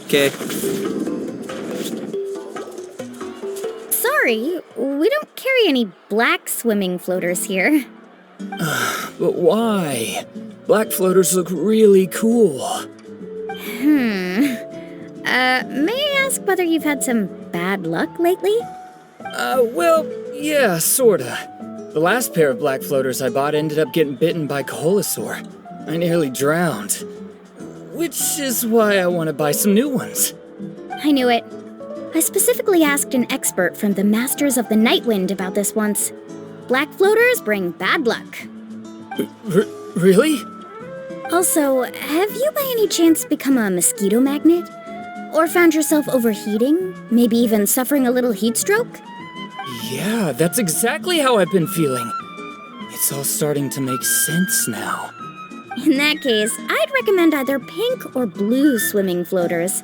Okay. Sorry, we don't carry any black swimming floaters here. But why? Black floaters look really cool. May I ask whether you've had some bad luck lately? Well, yeah, sorta. The last pair of black floaters I bought ended up getting bitten by Koholosaur. I nearly drowned. Which is why I want to buy some new ones. I knew it. I specifically asked an expert from the Masters of the Nightwind about this once. Black floaters bring bad luck. Really? Also, have you by any chance become a mosquito magnet? Or found yourself overheating? Maybe even suffering a little heat stroke? Yeah, that's exactly how I've been feeling. It's all starting to make sense now. In that case, I'd recommend either pink or blue swimming floaters.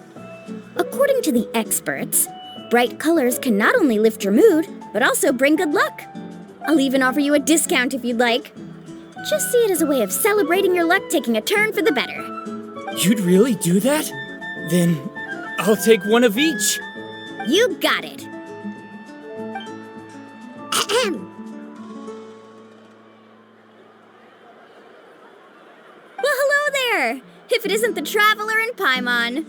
According to the experts, bright colors can not only lift your mood, but also bring good luck. I'll even offer you a discount if you'd like. Just see it as a way of celebrating your luck taking a turn for the better. You'd really do that? Then I'll take one of each. You got it. Well, hello there! If it isn't the Traveler in Paimon.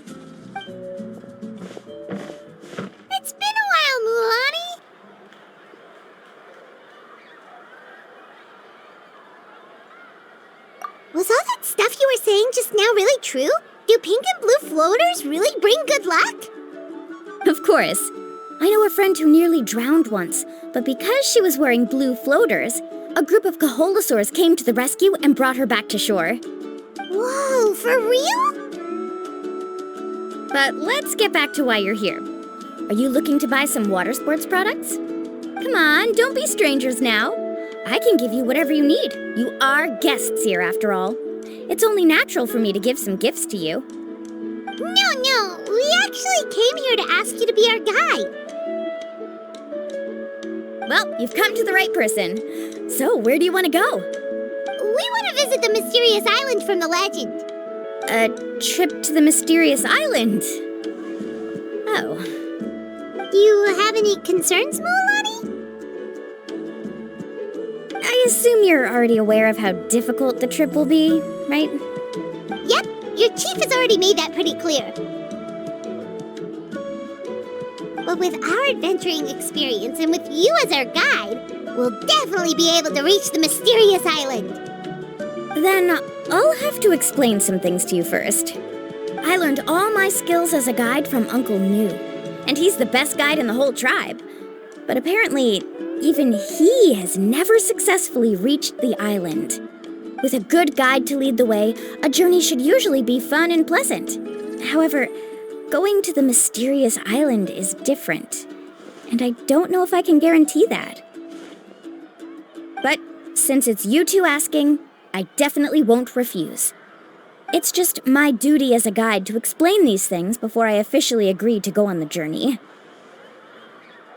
It's been a while, Mulan. Was all that stuff you were saying just now really true? Do pink and blue floaters really bring good luck? Of course. I know a friend who nearly drowned once, but because she was wearing blue floaters, a group of Koholosaurs came to the rescue and brought her back to shore. Whoa, for real? But let's get back to why you're here. Are you looking to buy some water sports products? Come on, don't be strangers now. I can give you whatever you need. You are guests here, after all. It's only natural for me to give some gifts to you. No, we actually came here to ask you to be our guide. Well, you've come to the right person. So, where do you want to go? We want to visit the mysterious island from the legend. A trip to the mysterious island? Oh. Do you have any concerns, Mulan? I assume you're already aware of how difficult the trip will be, right? Yep, your chief has already made that pretty clear. But with our adventuring experience and with you as our guide, we'll definitely be able to reach the mysterious island. Then I'll have to explain some things to you first. I learned all my skills as a guide from Uncle New, and he's the best guide in the whole tribe. But apparently, even he has never successfully reached the island. With a good guide to lead the way, a journey should usually be fun and pleasant. However, going to the mysterious island is different, and I don't know if I can guarantee that. But since it's you two asking, I definitely won't refuse. It's just my duty as a guide to explain these things before I officially agree to go on the journey.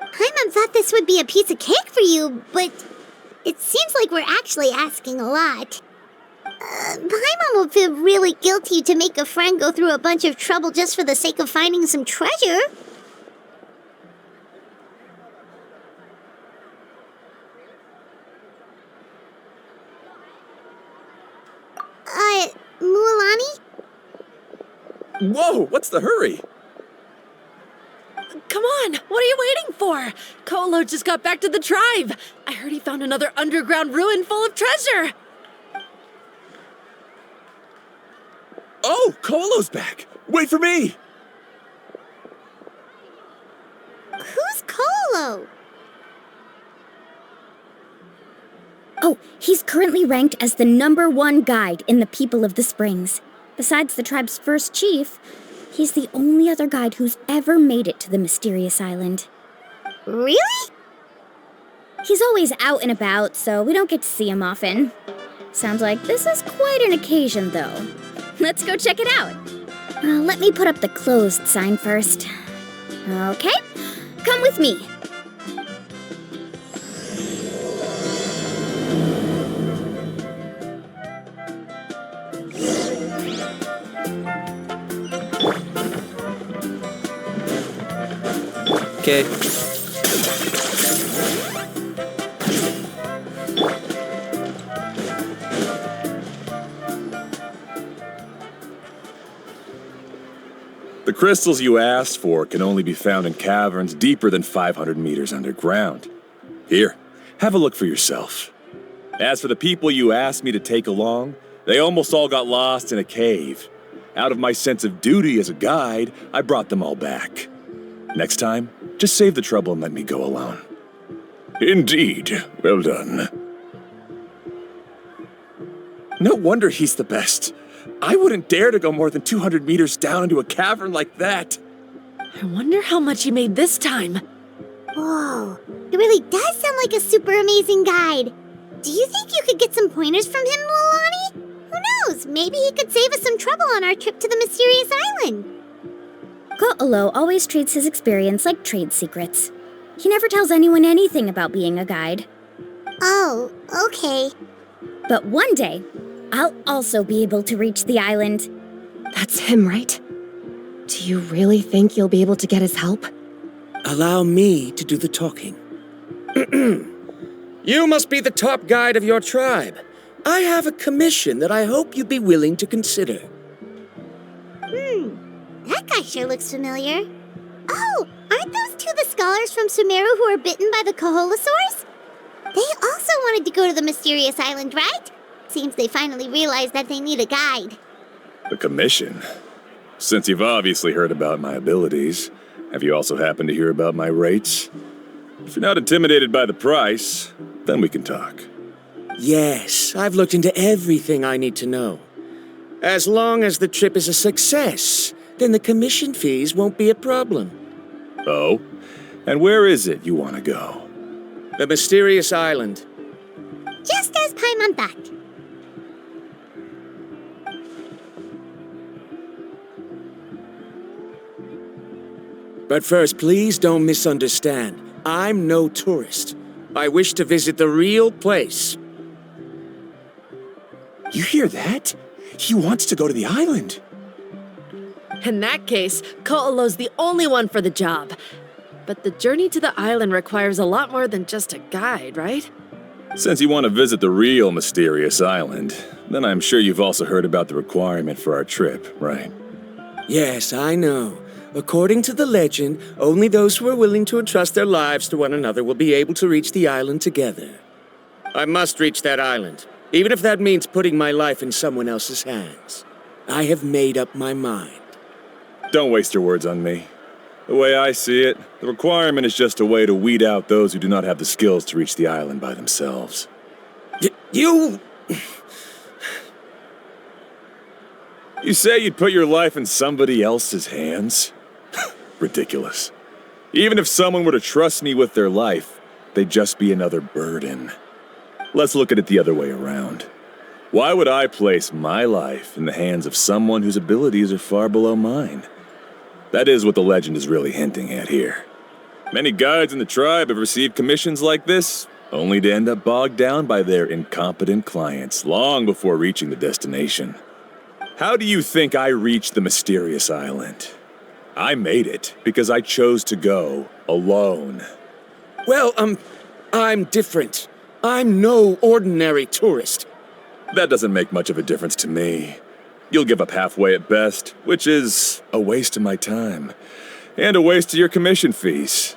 Paimon thought this would be a piece of cake for you, but it seems like we're actually asking a lot. Paimon will feel really guilty to make a friend go through a bunch of trouble just for the sake of finding some treasure. Mualani? Whoa, what's the hurry? Come on, what are you waiting for? Kolo just got back to the tribe. I heard he found another underground ruin full of treasure. Oh, Kolo's back. Wait for me. Who's Kolo? Oh, he's currently ranked as the #1 guide in the People of the Springs. Besides the tribe's first chief, he's the only other guide who's ever made it to the mysterious island. Really? He's always out and about, so we don't get to see him often. Sounds like this is quite an occasion, though. Let's go check it out. Let me put up the closed sign first. Okay, come with me. Okay. The crystals you asked for can only be found in caverns deeper than 500 meters underground. Here, have a look for yourself. As for the people you asked me to take along, they almost all got lost in a cave. Out of my sense of duty as a guide, I brought them all back. Next time, just save the trouble and let me go alone. Indeed. Well done. No wonder he's the best. I wouldn't dare to go more than 200 meters down into a cavern like that. I wonder how much he made this time. Whoa, it really does sound like a super amazing guide. Do you think you could get some pointers from him, Milani? Who knows? Maybe he could save us some trouble on our trip to the mysterious island. Ko'olo always treats his experience like trade secrets. He never tells anyone anything about being a guide. Oh, okay. But one day, I'll also be able to reach the island. That's him, right? Do you really think you'll be able to get his help? Allow me to do the talking. You must be the top guide of your tribe. I have a commission that I hope you'd be willing to consider. That guy sure looks familiar. Oh, aren't those two the scholars from Sumeru who were bitten by the Koholosaurs? They also wanted to go to the mysterious island, right? Seems they finally realized that they need a guide. The commission? Since you've obviously heard about my abilities, have you also happened to hear about my rates? If you're not intimidated by the price, then we can talk. Yes, I've looked into everything I need to know. As long as the trip is a success, then the commission fees won't be a problem. Oh? And where is it you want to go? The mysterious island. Just as Paimon thought. But first, please don't misunderstand. I'm no tourist. I wish to visit the real place. You hear that? He wants to go to the island. In that case, Ko'olo's the only one for the job. But the journey to the island requires a lot more than just a guide, right? Since you want to visit the real mysterious island, then I'm sure you've also heard about the requirement for our trip, right? Yes, I know. According to the legend, only those who are willing to entrust their lives to one another will be able to reach the island together. I must reach that island, even if that means putting my life in someone else's hands. I have made up my mind. Don't waste your words on me. The way I see it, the requirement is just a way to weed out those who do not have the skills to reach the island by themselves. You... You say you'd put your life in somebody else's hands? Ridiculous. Even if someone were to trust me with their life, they'd just be another burden. Let's look at it the other way around. Why would I place my life in the hands of someone whose abilities are far below mine? That is what the legend is really hinting at here. Many guides in the tribe have received commissions like this, only to end up bogged down by their incompetent clients long before reaching the destination. How do you think I reached the mysterious island? I made it because I chose to go alone. Well, I'm different. I'm no ordinary tourist. That doesn't make much of a difference to me. You'll give up halfway at best, which is a waste of my time. And a waste of your commission fees.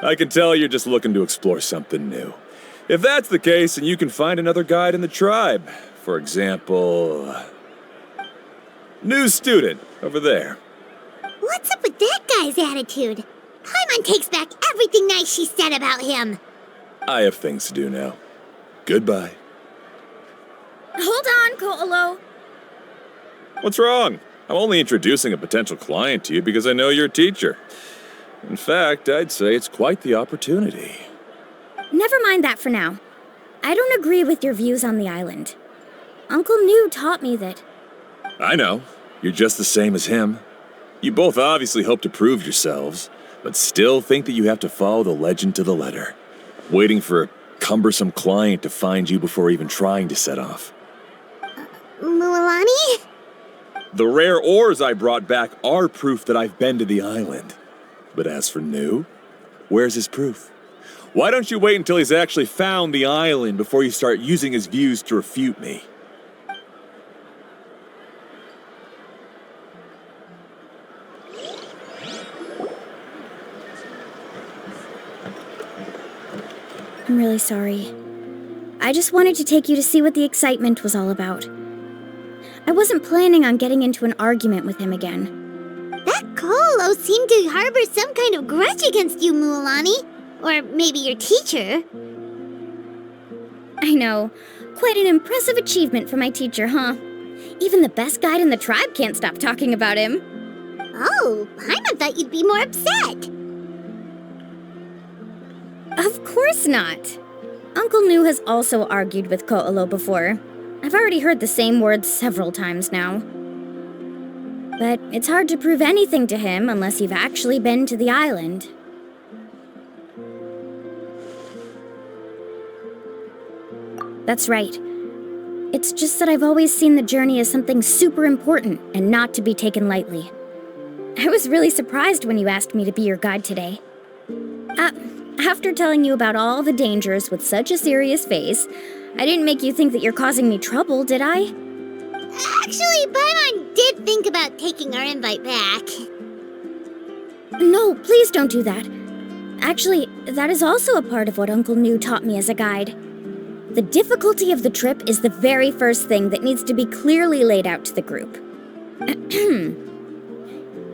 I can tell you're just looking to explore something new. If that's the case, then you can find another guide in the tribe. For example... New student, over there. What's up with that guy's attitude? Paimon takes back everything nice she said about him. I have things to do now. Goodbye. Hold on, Ko'olo. What's wrong? I'm only introducing a potential client to you because I know you're a teacher. In fact, I'd say it's quite the opportunity. Never mind that for now. I don't agree with your views on the island. Uncle New taught me that... I know. You're just the same as him. You both obviously hope to prove yourselves, but still think that you have to follow the legend to the letter, waiting for a cumbersome client to find you before even trying to set off. Milani? The rare ores I brought back are proof that I've been to the island. But as for New, Where's his proof? Why don't you wait until he's actually found the island before you start using his views to refute me? I'm really sorry. I just wanted to take you to see what the excitement was all about. I wasn't planning on getting into an argument with him again. That Colo seemed to harbor some kind of grudge against you, Mualani. Or maybe your teacher. I know. Quite an impressive achievement for my teacher, huh? Even the best guide in the tribe can't stop talking about him. Oh, Paimon thought you'd be more upset. Of course not. Uncle Nu has also argued with Ko'olo before. I've already heard the same words several times now. But it's hard to prove anything to him unless you've actually been to the island. That's right. It's just that I've always seen the journey as something super important and not to be taken lightly. I was really surprised when you asked me to be your guide today. After telling you about all the dangers with such a serious face, I didn't make you think that you're causing me trouble, did I? Actually, Paimon did think about taking our invite back. No, please don't do that. Actually, that is also a part of what Uncle Nu taught me as a guide. The difficulty of the trip is the very first thing that needs to be clearly laid out to the group.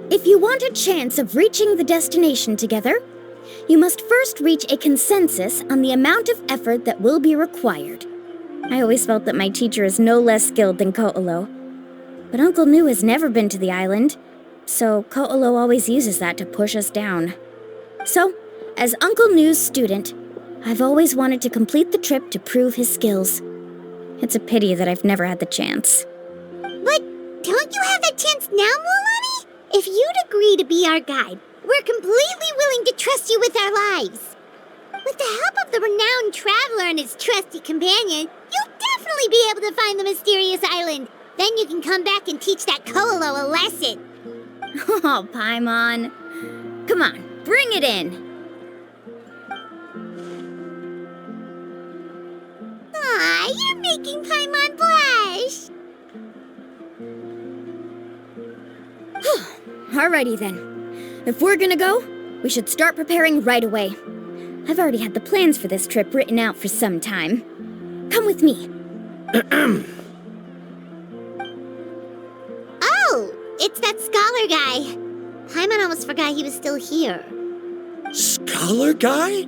If you want a chance of reaching the destination together, you must first reach a consensus on the amount of effort that will be required. I always felt that my teacher is no less skilled than Ko'olo. But Uncle Nu has never been to the island, so Ko'olo always uses that to push us down. So, as Uncle Nu's student, I've always wanted to complete the trip to prove his skills. It's a pity that I've never had the chance. But don't you have that chance now, Mualani? If you'd agree to be our guide, we're completely willing to trust you with our lives. With the help of the renowned traveler and his trusty companion, you'll definitely be able to find the mysterious island. Then you can come back and teach that Ko'olo a lesson. Oh, Paimon. Come on, bring it in. Aw, you're making Paimon blush. Alrighty then. If we're gonna go, we should start preparing right away. I've already had the plans for this trip written out for some time. Come with me. Oh, it's that scholar guy. Paimon almost forgot he was still here. Scholar guy?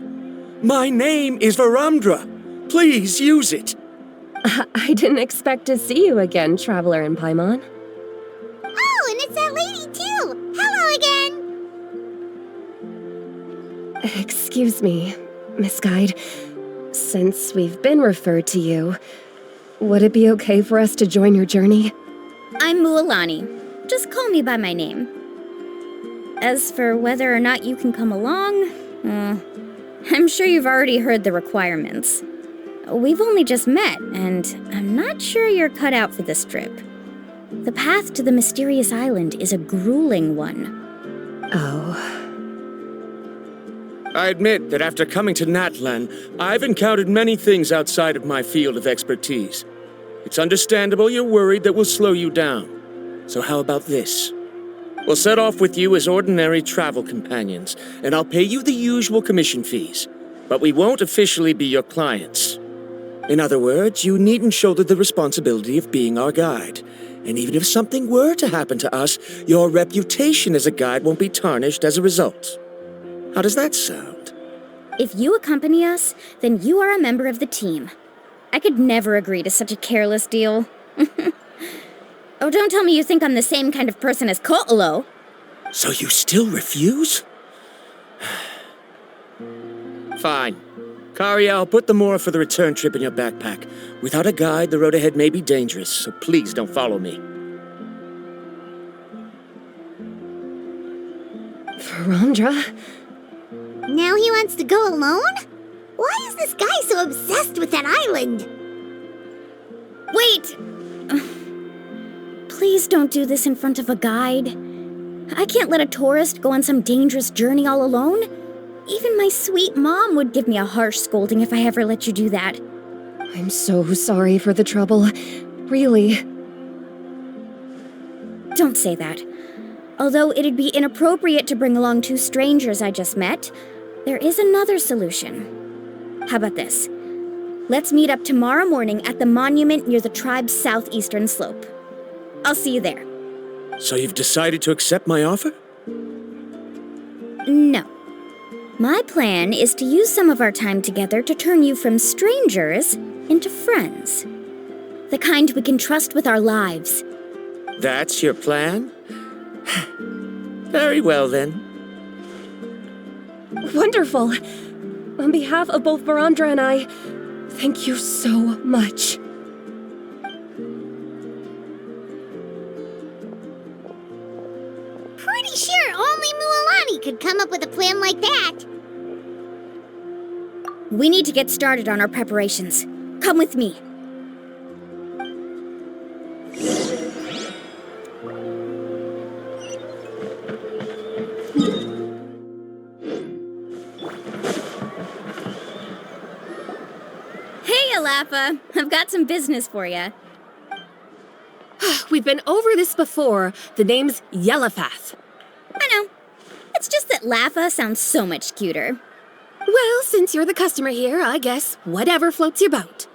My name is Varamdra. Please use it. I didn't expect to see you again, Traveler in Paimon. Oh, and it's that lady too. Hello again. Excuse me, Miss Guide. Since we've been referred to you, would it be okay for us to join your journey? I'm Mualani. Just call me by my name. As for whether or not you can come along, I'm sure you've already heard the requirements. We've only just met, and I'm not sure you're cut out for this trip. The path to the mysterious island is a grueling one. Oh. I admit that after coming to Natlan, I've encountered many things outside of my field of expertise. It's understandable you're worried that we'll slow you down. So how about this? We'll set off with you as ordinary travel companions, and I'll pay you the usual commission fees. But we won't officially be your clients. In other words, you needn't shoulder the responsibility of being our guide. And even if something were to happen to us, your reputation as a guide won't be tarnished as a result. How does that sound? If you accompany us, then you are a member of the team. I could never agree to such a careless deal. Oh, don't tell me you think I'm the same kind of person as Ko'olo. So you still refuse? Fine. Kariel, put the Mora for the return trip in your backpack. Without a guide, the road ahead may be dangerous, so please don't follow me. Varamdra? Now he wants to go alone? Why is this guy so obsessed with that island? Wait! Please don't do this in front of a guide. I can't let a tourist go on some dangerous journey all alone. Even my sweet mom would give me a harsh scolding if I ever let you do that. I'm so sorry for the trouble. Really. Don't say that. Although it'd be inappropriate to bring along two strangers I just met, there is another solution. How about this? Let's meet up tomorrow morning at the monument near the tribe's southeastern slope. I'll see you there. So you've decided to accept my offer? No. My plan is to use some of our time together to turn you from strangers into friends. The kind we can trust with our lives. That's your plan? Very well, then. Wonderful. On behalf of both Verandra and I, thank you so much. Pretty sure only Mualani could come up with a plan like that. We need to get started on our preparations. Come with me. Hey, Alapha. I've got some business for you. We've been over this before. The name's Yellowfath. I know. It's just that Lafa sounds so much cuter. Well, since you're the customer here, I guess whatever floats your boat.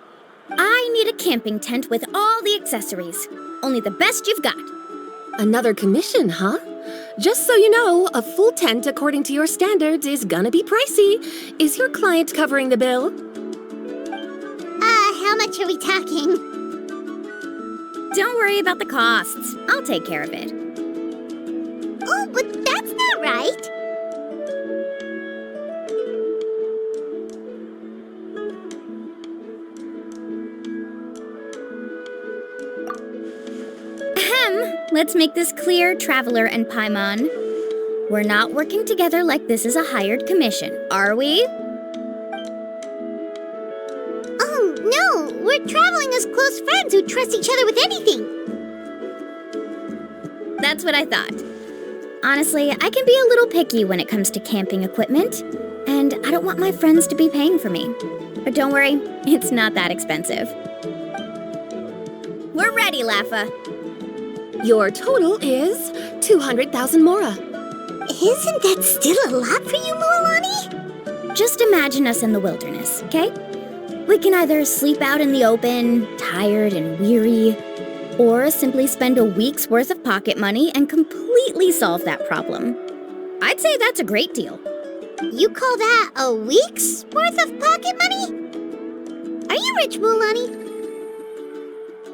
I need a camping tent with all the accessories. Only the best you've got. Another commission, huh? Just so you know, a full tent according to your standards is gonna be pricey. Is your client covering the bill? How much are we talking? Don't worry about the costs. I'll take care of it. Oh, but that's not right. Let's make this clear, Traveler and Paimon. We're not working together like this is a hired commission, are we? Oh, no! We're traveling as close friends who trust each other with anything. That's what I thought. Honestly, I can be a little picky when it comes to camping equipment, and I don't want my friends to be paying for me. But don't worry, it's not that expensive. We're ready, Lafa. Your total is 200,000 mora. Isn't that still a lot for you, Mualani? Just imagine us in the wilderness, okay? We can either sleep out in the open, tired and weary, or simply spend a week's worth of pocket money and completely solve that problem. I'd say that's a great deal. You call that a week's worth of pocket money? Are you rich, Mualani?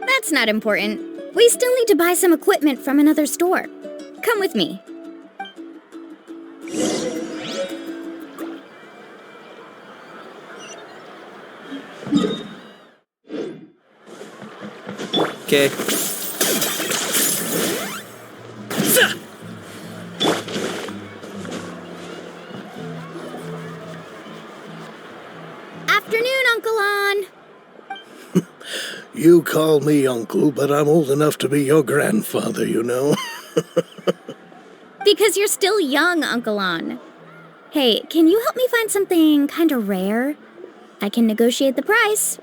That's not important. We still need to buy some equipment from another store. Come with me. Okay. Afternoon, Uncle On. You call me uncle, but I'm old enough to be your grandfather, you know. Because you're still young, Uncle On. Hey, can you help me find something kind of rare? I can negotiate the price.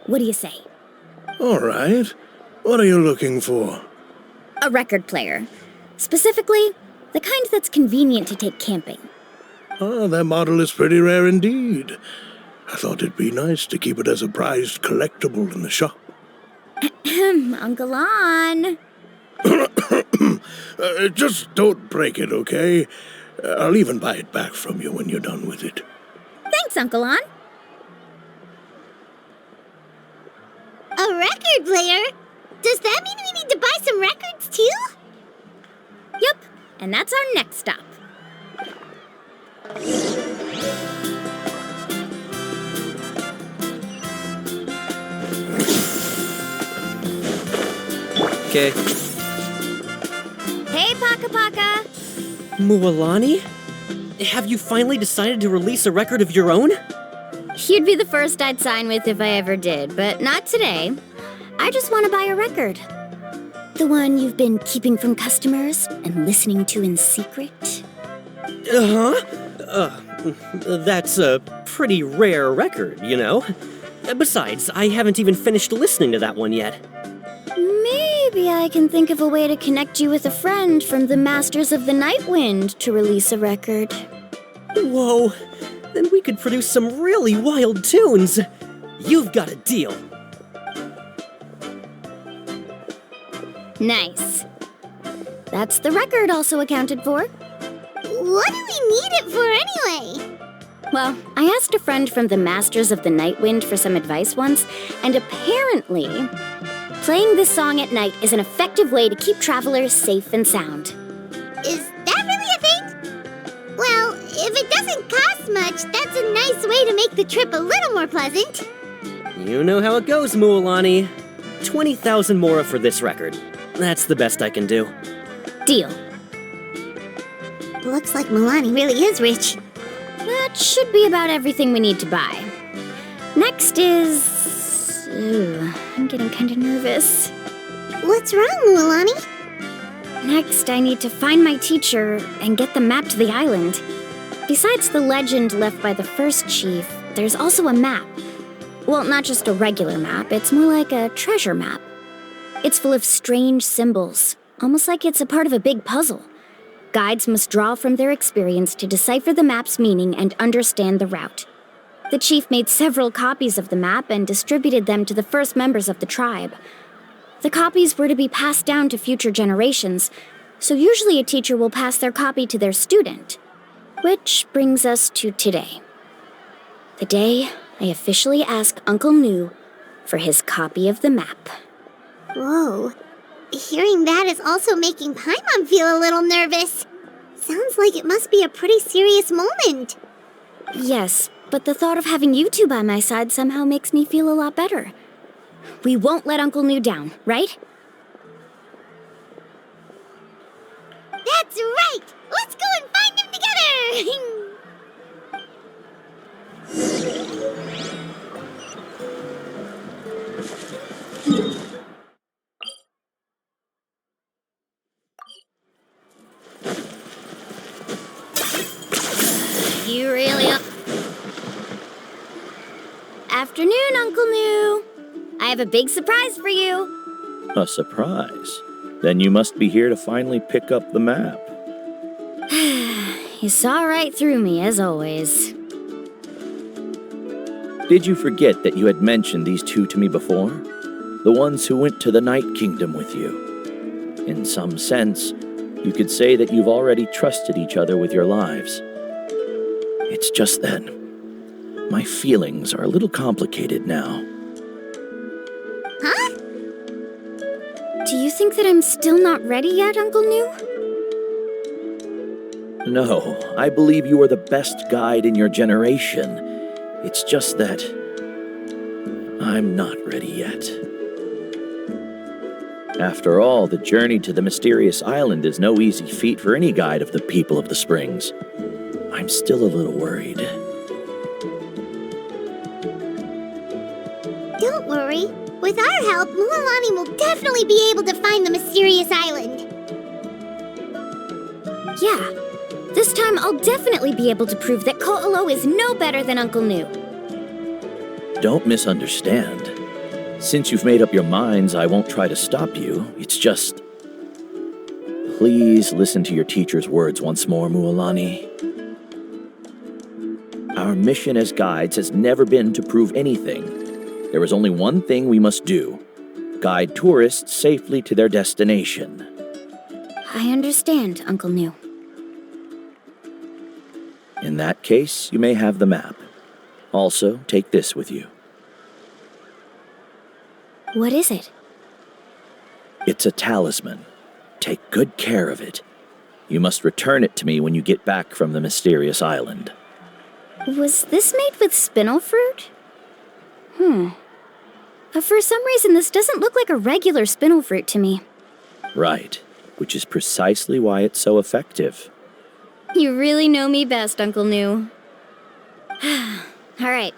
What do you say? All right. What are you looking for? A record player. Specifically, the kind that's convenient to take camping. Ah, that model is pretty rare indeed. I thought it'd be nice to keep it as a prized collectible in the shop. Uncle On. Just don't break it, okay? I'll even buy it back from you when you're done with it. Thanks, Uncle On. A record player? Does that mean we need to buy some records too? Yep, and that's our next stop. Okay. Hey, Paka Paka. Mualani? Have you finally decided to release a record of your own? You'd be the first I'd sign with if I ever did, but not today. I just want to buy a record. The one you've been keeping from customers and listening to in secret. That's a pretty rare record, you know? Besides, I haven't even finished listening to that one yet. Maybe I can think of a way to connect you with a friend from the Masters of the Night Wind to release a record. Whoa, then we could produce some really wild tunes. You've got a deal. Nice. That's the record also accounted for. What do we need it for anyway? Well, I asked a friend from the Masters of the Night Wind for some advice once, and apparently, playing this song at night is an effective way to keep travelers safe and sound. Is that really a thing? Well, if it doesn't cost much, that's a nice way to make the trip a little more pleasant. You know how it goes, Mualani. 20,000 mora for this record. That's the best I can do. Deal. Looks like Milani really is rich. That should be about everything we need to buy. Next is... Ooh, I'm getting kind of nervous. What's wrong, Mualani? Next, I need to find my teacher and get the map to the island. Besides the legend left by the first chief, there's also a map. Well, not just a regular map, it's more like a treasure map. It's full of strange symbols, almost like it's a part of a big puzzle. Guides must draw from their experience to decipher the map's meaning and understand the route. The chief made several copies of the map and distributed them to the first members of the tribe. The copies were to be passed down to future generations, so usually a teacher will pass their copy to their student. Which brings us to today. The day I officially ask Uncle Nu for his copy of the map. Whoa. Hearing that is also making Paimon feel a little nervous. Sounds like it must be a pretty serious moment. Yes, but the thought of having you two by my side somehow makes me feel a lot better. We won't let Uncle Nu down, right? That's right! Let's go and find him together! You really are. Afternoon, Uncle Nu. I have a big surprise for you. A surprise? Then you must be here to finally pick up the map. You saw right through me, as always. Did you forget that you had mentioned these two to me before? The ones who went to the Night Kingdom with you. In some sense, you could say that you've already trusted each other with your lives. It's just that my feelings are a little complicated now. Huh? Do you think that I'm still not ready yet, Uncle Nu? No, I believe you are the best guide in your generation. It's just that I'm not ready yet. After all, the journey to the mysterious island is no easy feat for any guide of the people of the Springs. I'm still a little worried. Don't worry. With our help, Mualani will definitely be able to find the mysterious island. Yeah. This time I'll definitely be able to prove that Ko'olo is no better than Uncle Nu. Don't misunderstand. Since you've made up your minds, I won't try to stop you. It's just... Please listen to your teacher's words once more, Mualani. Our mission as guides has never been to prove anything. There is only one thing we must do. Guide tourists safely to their destination. I understand, Uncle Nu. In that case, you may have the map. Also, take this with you. What is it? It's a talisman. Take good care of it. You must return it to me when you get back from the mysterious island. Was this made with spinel fruit? For some reason, this doesn't look like a regular spinel fruit to me. Right, which is precisely why it's so effective. You really know me best, Uncle Nu. All right.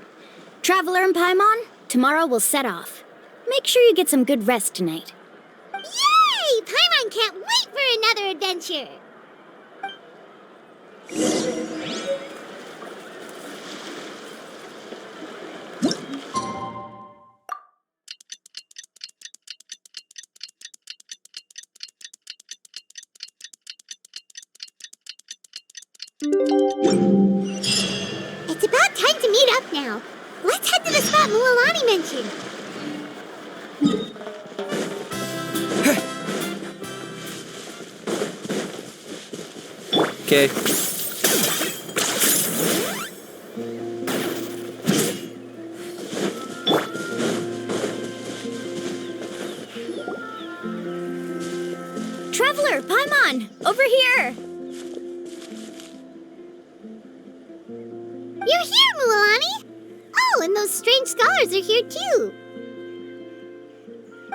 Traveler and Paimon, tomorrow we'll set off. Make sure you get some good rest tonight. Yay! Paimon can't wait for another adventure! It's about time to meet up now. Let's head to the spot Mualani mentioned. Okay. Traveler, Paimon, over here! You're here, Mualani! Oh, and those strange scholars are here too.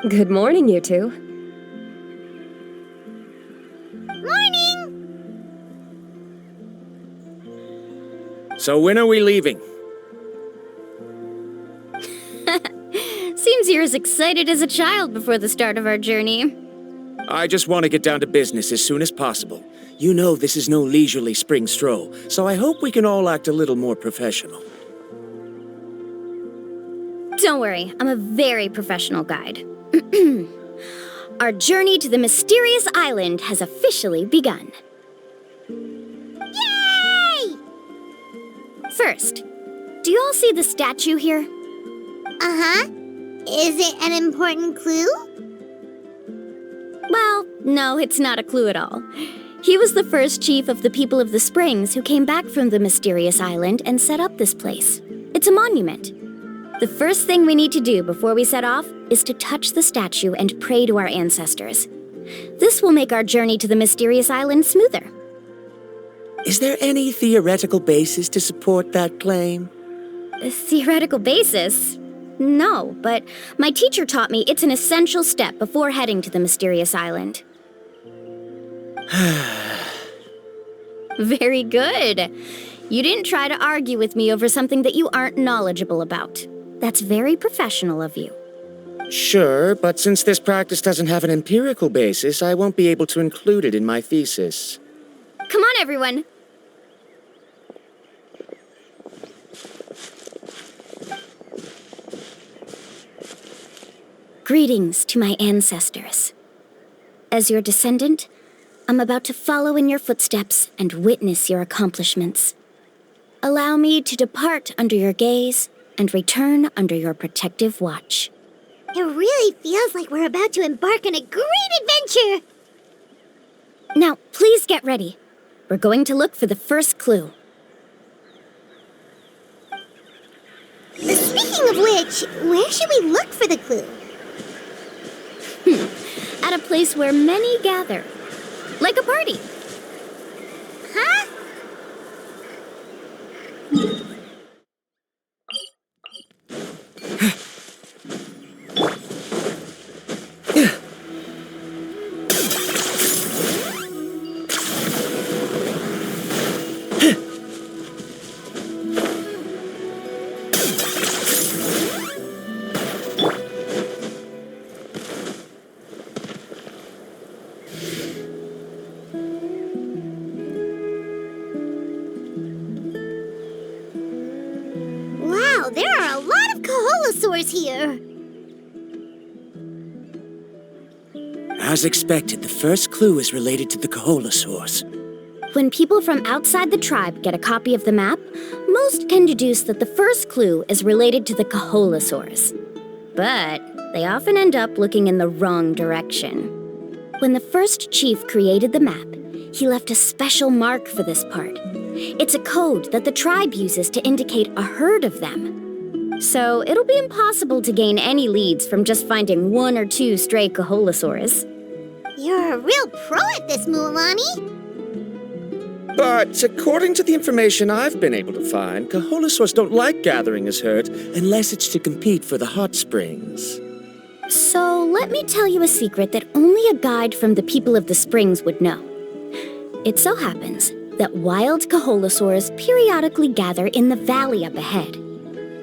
Good morning, you two. Morning! So when are we leaving? Seems you're as excited as a child before the start of our journey. I just want to get down to business as soon as possible. You know this is no leisurely spring stroll, so I hope we can all act a little more professional. Don't worry, I'm a very professional guide. Our journey to the mysterious island has officially begun. Yay! First, do you all see the statue here? Uh-huh. Is it an important clue? Well, no, it's not a clue at all. He was the first chief of the people of the Springs who came back from the mysterious island and set up this place. It's a monument. The first thing we need to do before we set off is to touch the statue and pray to our ancestors. This will make our journey to the mysterious island smoother. Is there any theoretical basis to support that claim? A theoretical basis? No, but my teacher taught me it's an essential step before heading to the mysterious island. Very good. You didn't try to argue with me over something that you aren't knowledgeable about. That's very professional of you. Sure, but since this practice doesn't have an empirical basis, I won't be able to include it in my thesis. Come on, everyone. Greetings to my ancestors. As your descendant, I'm about to follow in your footsteps and witness your accomplishments. Allow me to depart under your gaze and return under your protective watch. It really feels like we're about to embark on a great adventure! Now, please get ready. We're going to look for the first clue. Speaking of which, where should we look for the clue? At a place where many gather. Like a party. Huh? Wow, there are a lot of Kaholosaurs here. As expected, the first clue is related to the Kaholosaurs. When people from outside the tribe get a copy of the map, most can deduce that the first clue is related to the Kaholosaurs. But they often end up looking in the wrong direction. When the first chief created the map, he left a special mark for this part. It's a code that the tribe uses to indicate a herd of them. So it'll be impossible to gain any leads from just finding one or two stray Kaholosaurs. You're a real pro at this, Mualani. But according to the information I've been able to find, Kaholosaurs don't like gathering as herds unless it's to compete for the hot springs. So let me tell you a secret that only a guide from the people of the springs would know. It so happens that wild Kaholosaurs periodically gather in the valley up ahead.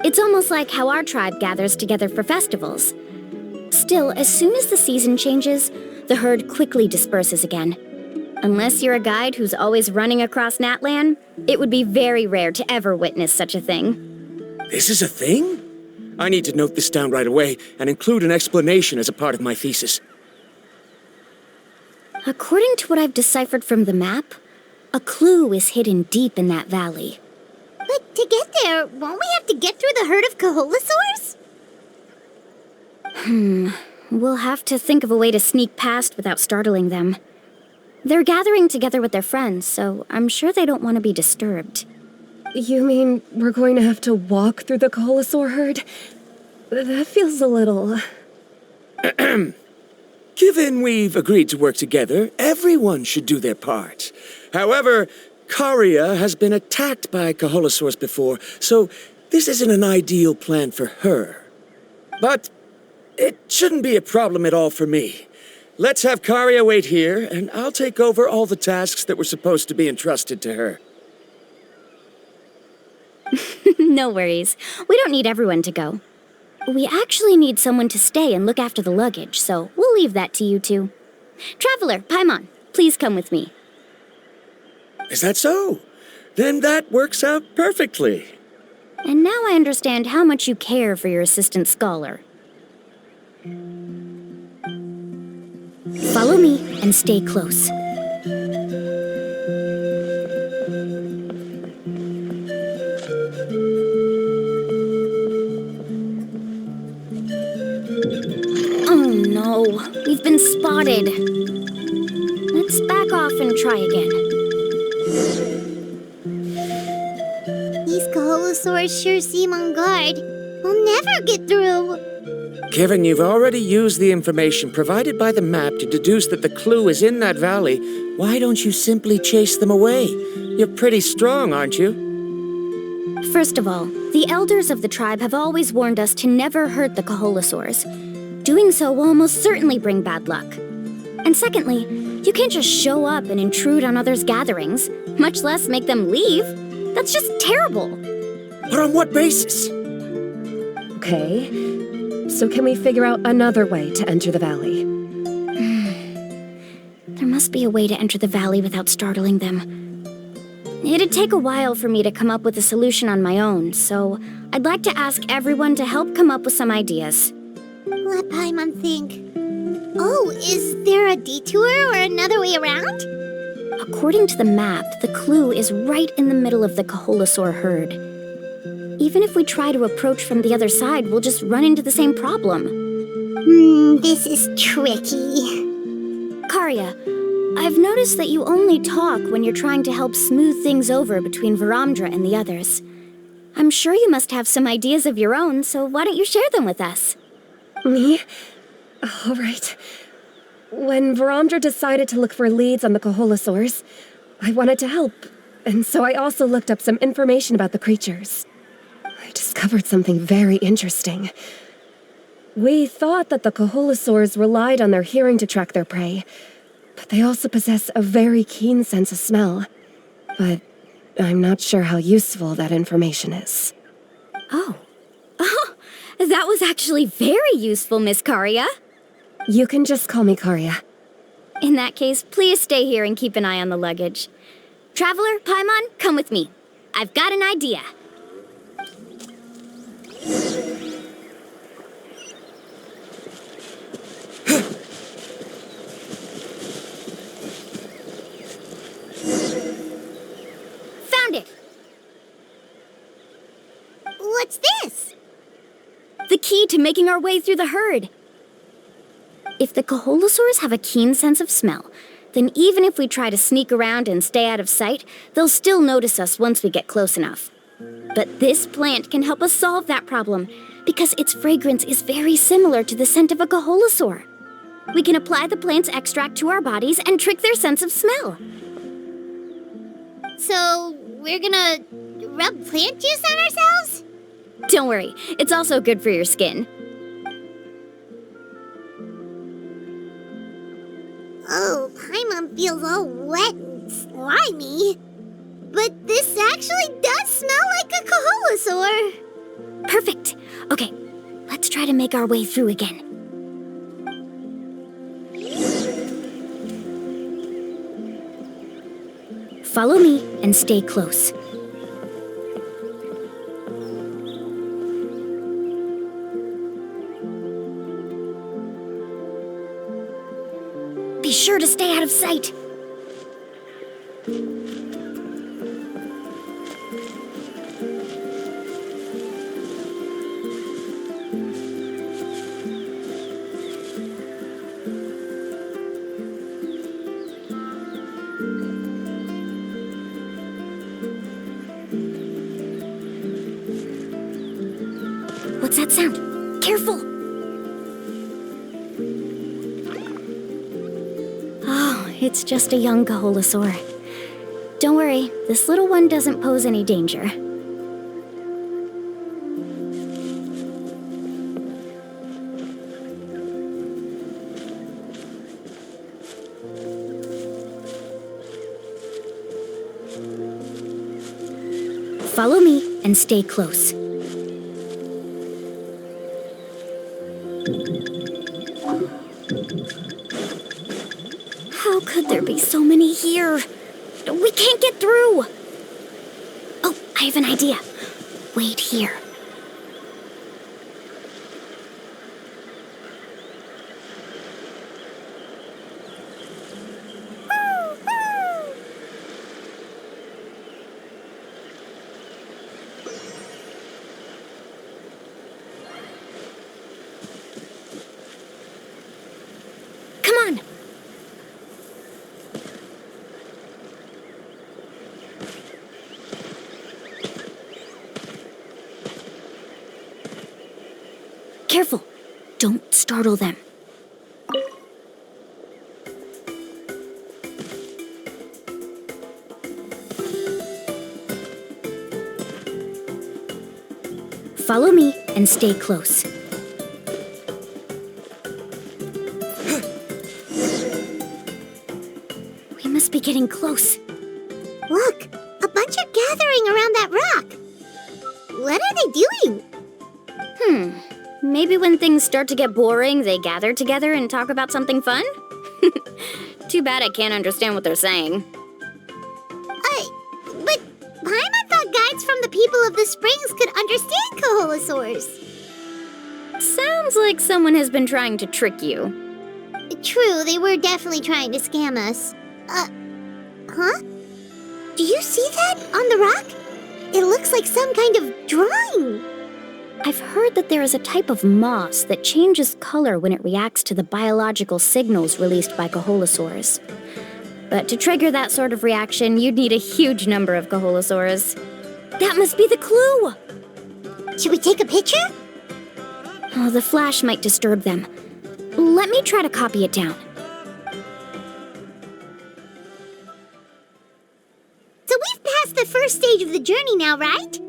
It's almost like how our tribe gathers together for festivals. Still, as soon as the season changes, the herd quickly disperses again. Unless you're a guide who's always running across Natlan, it would be very rare to ever witness such a thing. This is a thing? I need to note this down right away and include an explanation as a part of my thesis. According to what I've deciphered from the map, A clue is hidden deep in that valley. But to get there, won't we have to get through the herd of Kaholasaurs? We'll have to think of a way to sneak past without startling them. They're gathering together with their friends, so I'm sure they don't want to be disturbed. You mean we're going to have to walk through the Kaholasaur herd? That feels a little... Given we've agreed to work together, everyone should do their part. However, Karia has been attacked by Kaholasaurs before, so this isn't an ideal plan for her. But it shouldn't be a problem at all for me. Let's have Karia wait here, and I'll take over all the tasks that were supposed to be entrusted to her. No worries. We don't need everyone to go. We actually need someone to stay and look after the luggage, so we'll leave that to you two. Traveler, Paimon, please come with me. Is that so? Then that works out perfectly. And now I understand how much you care for your assistant scholar. Follow me and stay close. Oh no, we've been spotted. Let's back off and try again. These Kaholasaurs sure seem on guard. We'll never get through. Given you've already used the information provided by the map to deduce that the clue is in that valley, why don't you simply chase them away? You're pretty strong, aren't you? First of all, the elders of the tribe have always warned us to never hurt the Kaholasaurs. Doing so will almost certainly bring bad luck. And secondly, you can't just show up and intrude on others' gatherings, much less make them leave. That's just terrible. But on what basis? Okay, so can we figure out another way to enter the valley? There must be a way to enter the valley without startling them. It'd take a while for me to come up with a solution on my own, so I'd like to ask everyone to help come up with some ideas. Let Paimon think. Oh, is there a detour or another way around? According to the map, the clue is right in the middle of the Kaholasaur herd. Even if we try to approach from the other side, we'll just run into the same problem. This is tricky. Karia, I've noticed that you only talk when you're trying to help smooth things over between Varamdra and the others. I'm sure you must have some ideas of your own, so why don't you share them with us? Me? All right. When Varamdra decided to look for leads on the Kaholasaurs, I wanted to help, and so I also looked up some information about the creatures. I discovered something very interesting. We thought that the Kaholasaurs relied on their hearing to track their prey, but they also possess a very keen sense of smell. But I'm not sure how useful that information is. Oh, that was actually very useful, Miss Karia. You can just call me Karia. In that case, please stay here and keep an eye on the luggage. Traveler, Paimon, come with me. I've got an idea. Found it! What's this? The key to making our way through the herd. If the Kaholasaurs have a keen sense of smell, then even if we try to sneak around and stay out of sight, they'll still notice us once we get close enough. But this plant can help us solve that problem, because its fragrance is very similar to the scent of a Kaholasaur. We can apply the plant's extract to our bodies and trick their sense of smell. So, we're gonna rub plant juice on ourselves? Don't worry, it's also good for your skin. Oh, Paimon feels all wet and slimy. But this actually does smell like a Kaholasaur. Perfect. Okay, let's try to make our way through again. Follow me and stay close. Be sure to stay out of sight. What's that sound? Careful! Oh, it's just a young Kaholasaur. Don't worry, this little one doesn't pose any danger. Follow me and stay close. How could there be so many here? We can't get through! Oh, I have an idea. Wait here. Come on! Careful! Don't startle them. Follow me and stay close. We must be getting close. Look, a bunch are gathering around that rock. What are they doing? Maybe when things start to get boring, they gather together and talk about something fun? Too bad I can't understand what they're saying. But Paimon thought guides from the people of the springs could understand Kaholasaurs. Sounds like someone has been trying to trick you. True, they were definitely trying to scam us. Huh? Do you see that on the rock? It looks like some kind of drawing. I've heard that there is a type of moss that changes color when it reacts to the biological signals released by Kaholasaurs. But to trigger that sort of reaction, you'd need a huge number of Kaholasaurs. That must be the clue! Should we take a picture? Oh, the flash might disturb them. Let me try to copy it down. So we've passed the first stage of the journey now, right?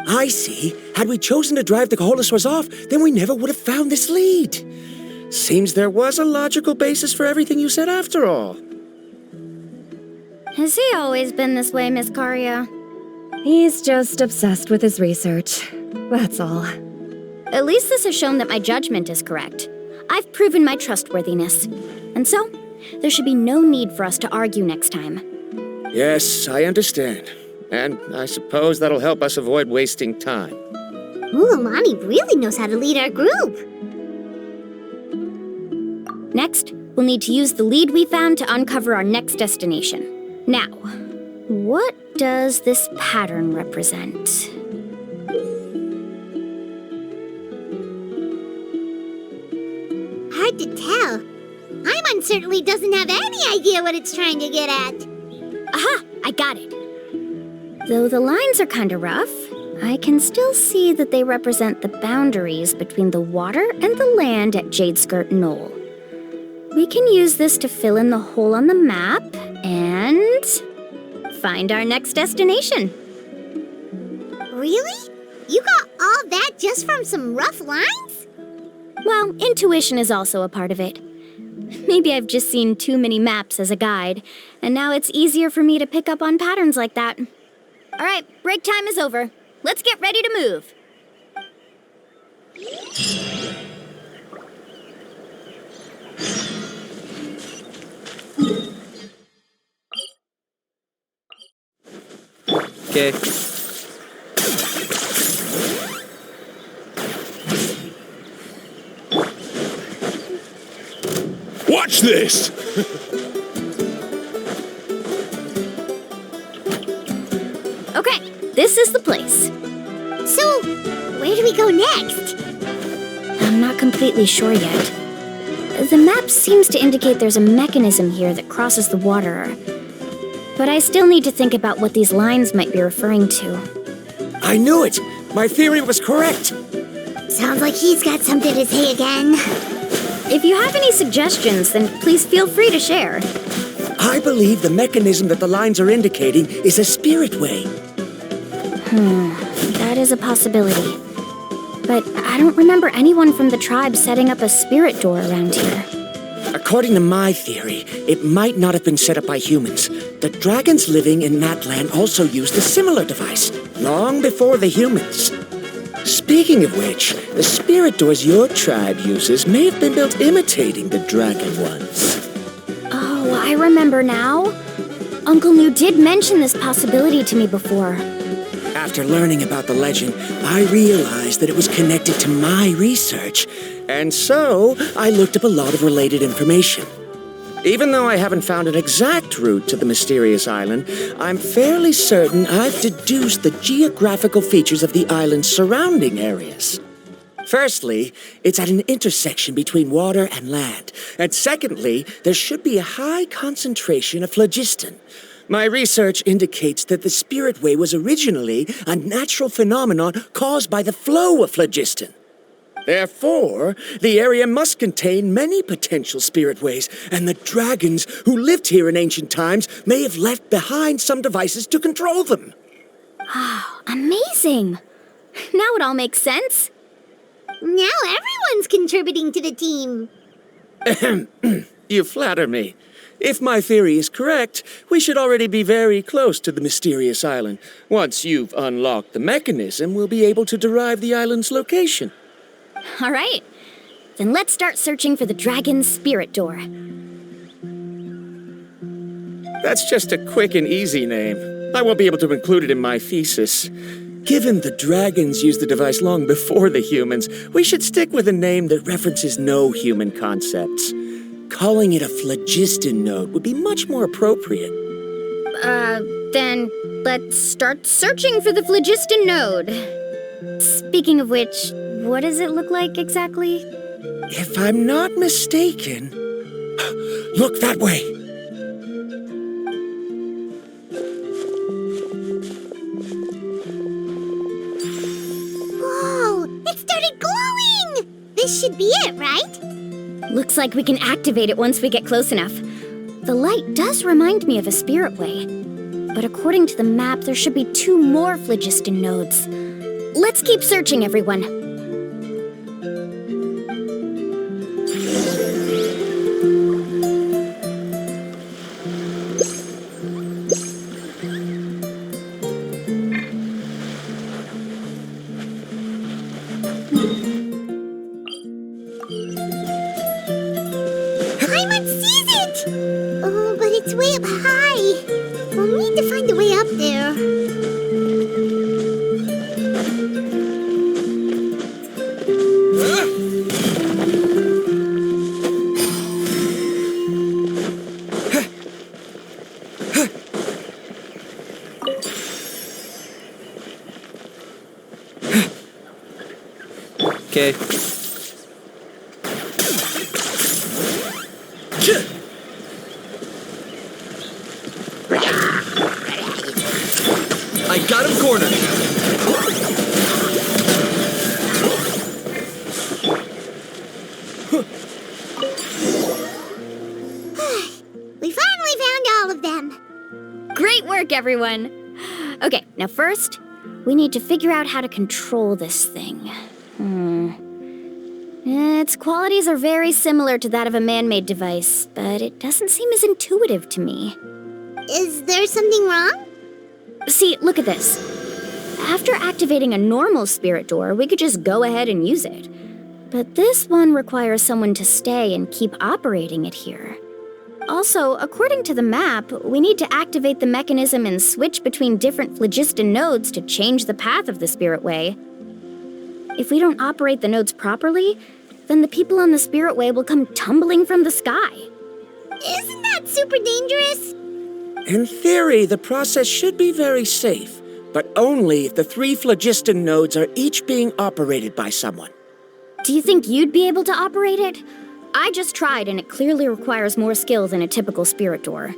I see. Had we chosen to drive the Kaholasaurs off, then we never would have found this lead. Seems there was a logical basis for everything you said after all. Has he always been this way, Miss Karia? He's just obsessed with his research. That's all. At least this has shown that my judgment is correct. I've proven my trustworthiness. And so, there should be no need for us to argue next time. Yes, I understand. And I suppose that'll help us avoid wasting time. Amani really knows how to lead our group. Next, we'll need to use the lead we found to uncover our next destination. Now, what does this pattern represent? Hard to tell. Paimon certainly doesn't have any idea what it's trying to get at. Aha! I got it. Though the lines are kinda rough, I can still see that they represent the boundaries between the water and the land at Jadeskirt Knoll. We can use this to fill in the hole on the map and find our next destination. Really? You got all that just from some rough lines? Well, intuition is also a part of it. Maybe I've just seen too many maps as a guide, and now it's easier for me to pick up on patterns like that. All right, break time is over. Let's get ready to move. Okay. Watch this! Okay, this is the place. So, where do we go next? I'm not completely sure yet. The map seems to indicate there's a mechanism here that crosses the water. But I still need to think about what these lines might be referring to. I knew it! My theory was correct! Sounds like he's got something to say again. If you have any suggestions, then please feel free to share. I believe the mechanism that the lines are indicating is a spirit way. That is a possibility. But I don't remember anyone from the tribe setting up a spirit door around here. According to my theory, it might not have been set up by humans. The dragons living in that land also used a similar device, long before the humans. Speaking of which, the spirit doors your tribe uses may have been built imitating the dragon ones. Oh, I remember now. Uncle New did mention this possibility to me before. After learning about the legend, I realized that it was connected to my research, and so I looked up a lot of related information. Even though I haven't found an exact route to the mysterious island, I'm fairly certain I've deduced the geographical features of the island's surrounding areas. Firstly, it's at an intersection between water and land, and secondly, there should be a high concentration of phlogiston. My research indicates that the Spirit Way was originally a natural phenomenon caused by the flow of phlogiston. Therefore, the area must contain many potential spirit ways, and the dragons who lived here in ancient times may have left behind some devices to control them. Oh, amazing! Now it all makes sense. Now everyone's contributing to the team. You flatter me. If my theory is correct, we should already be very close to the mysterious island. Once you've unlocked the mechanism, we'll be able to derive the island's location. All right. Then let's start searching for the dragon's spirit door. That's just a quick and easy name. I won't be able to include it in my thesis. Given the dragons used the device long before the humans, we should stick with a name that references no human concepts. Calling it a phlogiston node would be much more appropriate. Then let's start searching for the phlogiston node. Speaking of which, what does it look like exactly? If I'm not mistaken... Look that way! Whoa, it started glowing! This should be it, right? Looks like we can activate it once we get close enough. The light does remind me of a spirit way. But according to the map, there should be 2 more phlogiston nodes. Let's keep searching, everyone. Paimon sees it! Oh, but it's way up high. We'll need to find a way up there. Okay. I got him cornered. We finally found all of them. Great work, everyone. Okay, now first, we need to figure out how to control this thing. Its qualities are very similar to that of a man-made device, but it doesn't seem as intuitive to me. Is there something wrong? See, look at this. After activating a normal spirit door, we could just go ahead and use it. But this one requires someone to stay and keep operating it here. Also, according to the map, we need to activate the mechanism and switch between different phlogiston nodes to change the path of the spirit way. If we don't operate the nodes properly, then the people on the spirit way will come tumbling from the sky. Isn't that super dangerous? In theory, the process should be very safe, but only if the 3 phlogiston nodes are each being operated by someone. Do you think you'd be able to operate it? I just tried, and it clearly requires more skill than a typical spirit door.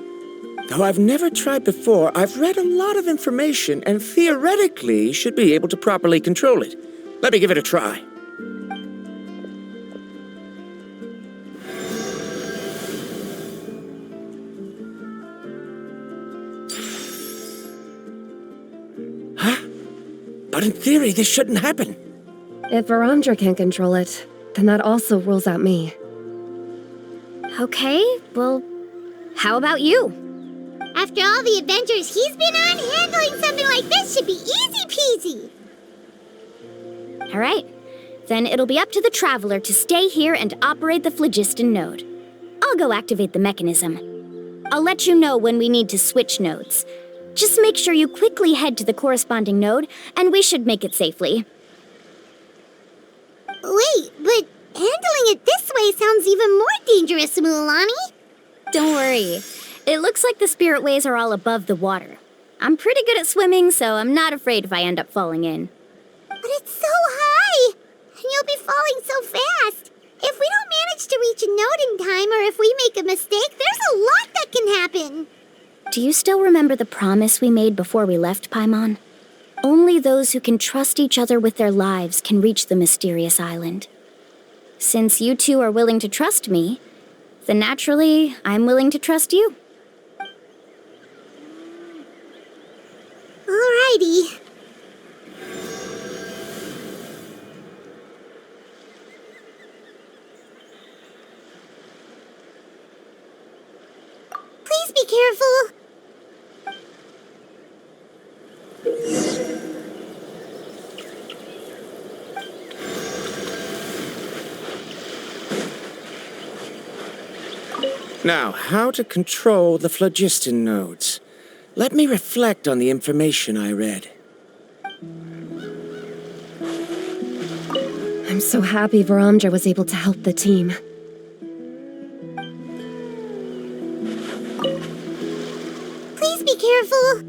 Though I've never tried before, I've read a lot of information and theoretically should be able to properly control it. Let me give it a try. But in theory, this shouldn't happen. If Varamdra can't control it, then that also rules out me. Okay, well, how about you? After all the adventures he's been on, handling something like this should be easy peasy. All right, then it'll be up to the Traveler to stay here and operate the phlogiston node. I'll go activate the mechanism. I'll let you know when we need to switch nodes. Just make sure you quickly head to the corresponding node, and we should make it safely. Wait, but handling it this way sounds even more dangerous, Mualani. Don't worry. It looks like the spirit ways are all above the water. I'm pretty good at swimming, so I'm not afraid if I end up falling in. But it's so high, and you'll be falling so fast. If we don't manage to reach a node in time, or if we make a mistake, there's a lot that can happen. Do you still remember the promise we made before we left Paimon? Only those who can trust each other with their lives can reach the mysterious island. Since you two are willing to trust me, then naturally, I'm willing to trust you. Alrighty. Please be careful. Now, how to control the phlogiston nodes. Let me reflect on the information I read. I'm so happy Varamdra was able to help the team. Please be careful.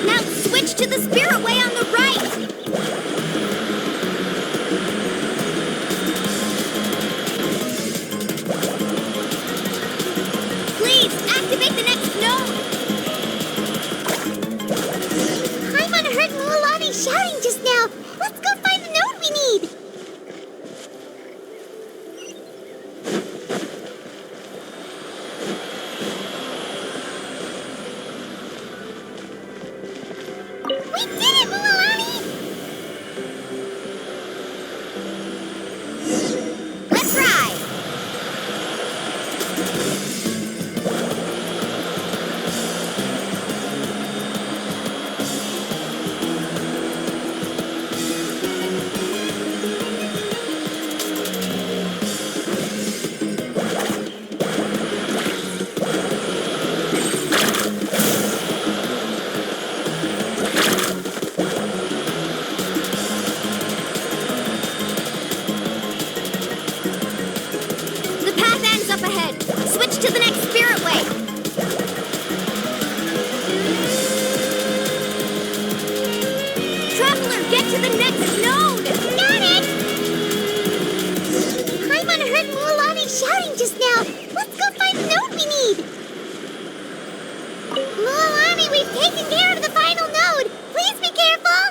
Now switch to the spirit way on the right! Please, activate the next node! Paimon heard Mualani shouting just now. Let's go find the node we need. We did it, Mualani! Let's ride! The path ends up ahead. Switch to the next spirit way. Traveler, get to the next node! Got it! Paimon heard Mualani shouting just now. Let's go find the node we need. Mualani, we've taken care of the final node. Please be careful.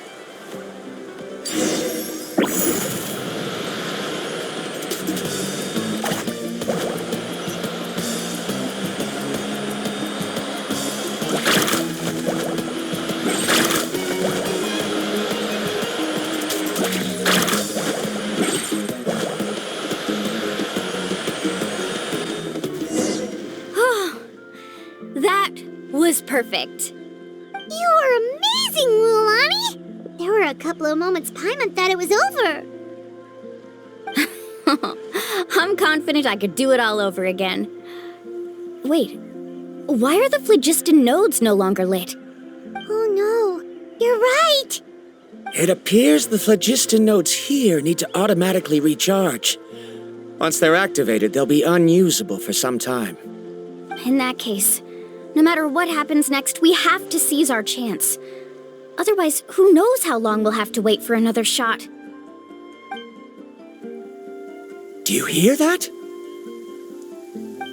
That was perfect. You were amazing, Mualani. There were a couple of moments Paimon thought it was over. I'm confident I could do it all over again. Wait, why are the phlogiston nodes no longer lit? Oh no, you're right. It appears the phlogiston nodes here need to automatically recharge. Once they're activated, they'll be unusable for some time. In that case, no matter what happens next, we have to seize our chance. Otherwise, who knows how long we'll have to wait for another shot. Do you hear that?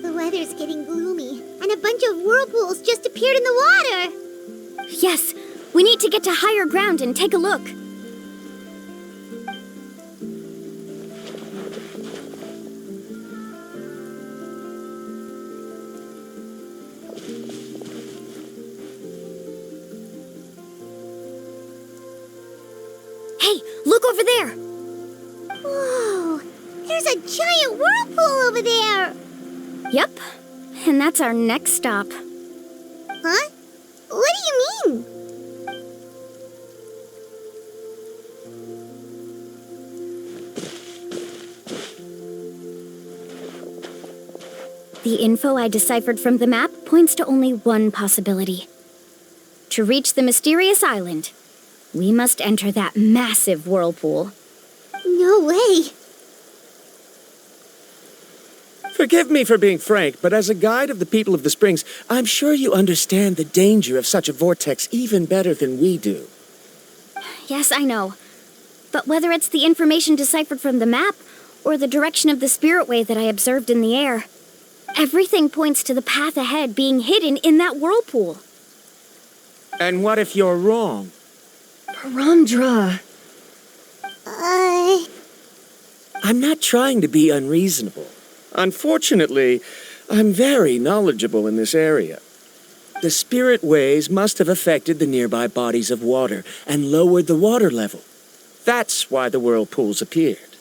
The weather's getting gloomy, and a bunch of whirlpools just appeared in the water. Yes, we need to get to higher ground and take a look. Hey, look over there! Whoa! There's a giant whirlpool over there! Yep, and that's our next stop. Huh? What do you mean? The info I deciphered from the map points to only one possibility. To reach the mysterious island, we must enter that massive whirlpool. No way! Forgive me for being frank, but as a guide of the people of the Springs, I'm sure you understand the danger of such a vortex even better than we do. Yes, I know. But whether it's the information deciphered from the map or the direction of the spirit wave that I observed in the air, everything points to the path ahead being hidden in that whirlpool. And what if you're wrong? Paramdra. I'm not trying to be unreasonable. Unfortunately, I'm very knowledgeable in this area. The spirit waves must have affected the nearby bodies of water and lowered the water level. That's why the whirlpools appeared.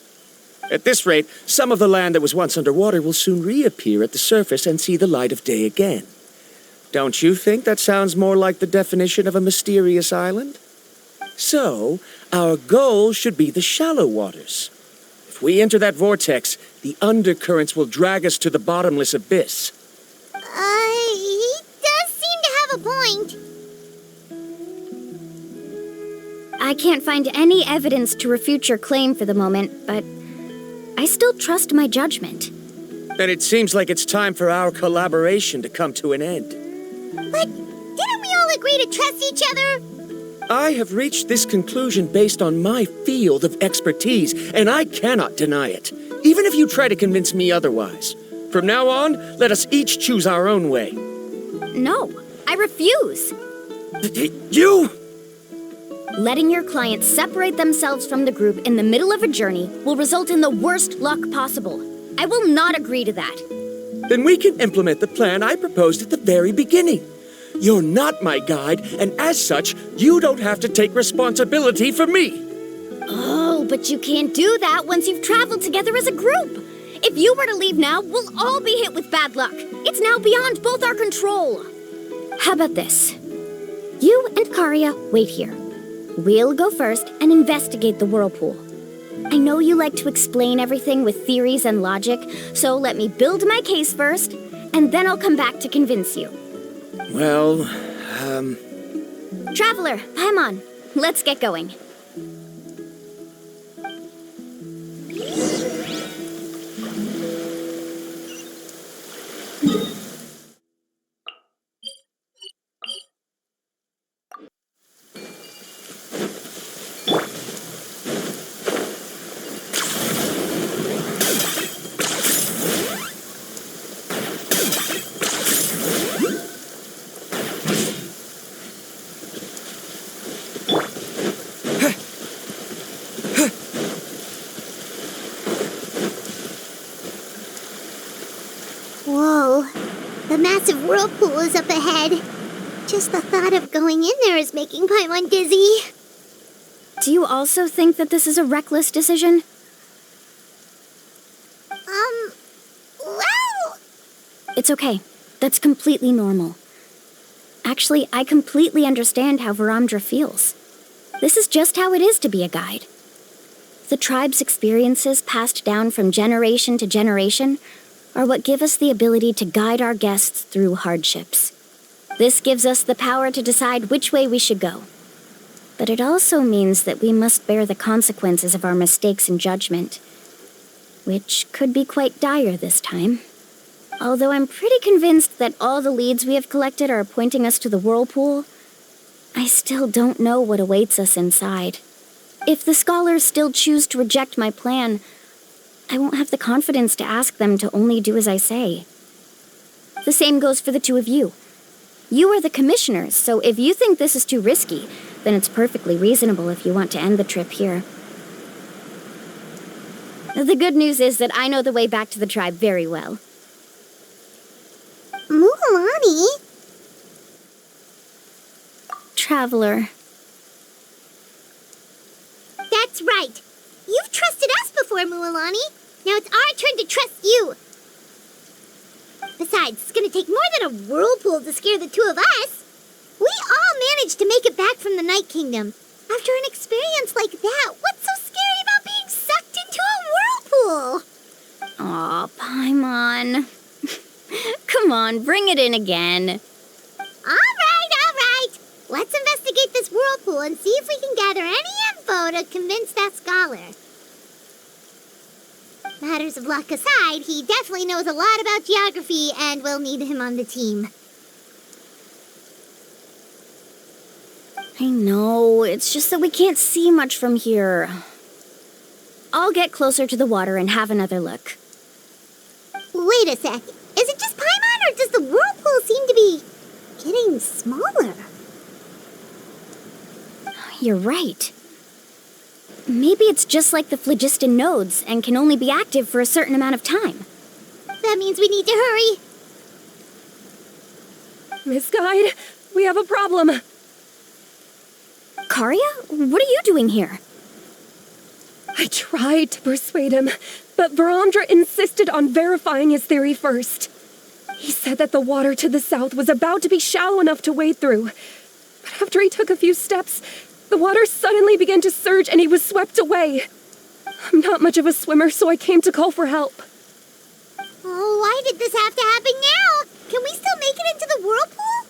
At this rate, some of the land that was once underwater will soon reappear at the surface and see the light of day again. Don't you think that sounds more like the definition of a mysterious island? So, our goal should be the shallow waters. If we enter that vortex, the undercurrents will drag us to the bottomless abyss. He does seem to have a point. I can't find any evidence to refute your claim for the moment, but I still trust my judgment. Then it seems like it's time for our collaboration to come to an end. But didn't we all agree to trust each other? I have reached this conclusion based on my field of expertise, and I cannot deny it, even if you try to convince me otherwise. From now on, let us each choose our own way. No, I refuse. You! Letting your clients separate themselves from the group in the middle of a journey will result in the worst luck possible. I will not agree to that. Then we can implement the plan I proposed at the very beginning. You're not my guide, and as such, you don't have to take responsibility for me. Oh, but you can't do that once you've traveled together as a group. If you were to leave now, we'll all be hit with bad luck. It's now beyond both our control. How about this? You and Karya wait here. We'll go first and investigate the whirlpool. I know you like to explain everything with theories and logic, so let me build my case first, and then I'll come back to convince you. Well, Traveler, Paimon, let's get going. Whoa, the massive whirlpool is up ahead. Just the thought of going in there is making Paimon dizzy. Do you also think that this is a reckless decision? Well... It's okay. That's completely normal. Actually, I completely understand how Varamdra feels. This is just how it is to be a guide. The tribe's experiences passed down from generation to generation are what give us the ability to guide our guests through hardships. This gives us the power to decide which way we should go. But it also means that we must bear the consequences of our mistakes and judgment, which could be quite dire this time. Although I'm pretty convinced that all the leads we have collected are pointing us to the whirlpool, I still don't know what awaits us inside. If the scholars still choose to reject my plan, I won't have the confidence to ask them to only do as I say. The same goes for the two of you. You are the commissioners, so if you think this is too risky, then it's perfectly reasonable if you want to end the trip here. The good news is that I know the way back to the tribe very well. Mualani? Traveler. That's right. You've trusted us before, Mualani. Now it's our turn to trust you. Besides, it's gonna take more than a whirlpool to scare the two of us. We all managed to make it back from the Night Kingdom. After an experience like that, what's so scary about being sucked into a whirlpool? Aw, Paimon. Come on, bring it in again. All right. Let's investigate this whirlpool and see if we can gather any info to convince that scholar. Matters of luck aside, he definitely knows a lot about geography, and we'll need him on the team. I know, it's just that we can't see much from here. I'll get closer to the water and have another look. Wait a sec. Is it just Paimon, or does the whirlpool seem to be getting smaller? You're right. Maybe it's just like the phlogiston nodes and can only be active for a certain amount of time. That means we need to hurry. Miss Guide, we have a problem. Karia, what are you doing here? I tried to persuade him, but Varamdra insisted on verifying his theory first. He said that the water to the south was about to be shallow enough to wade through. But after he took a few steps, the water suddenly began to surge and he was swept away. I'm not much of a swimmer, so I came to call for help. Oh, why did this have to happen now? Can we still make it into the whirlpool?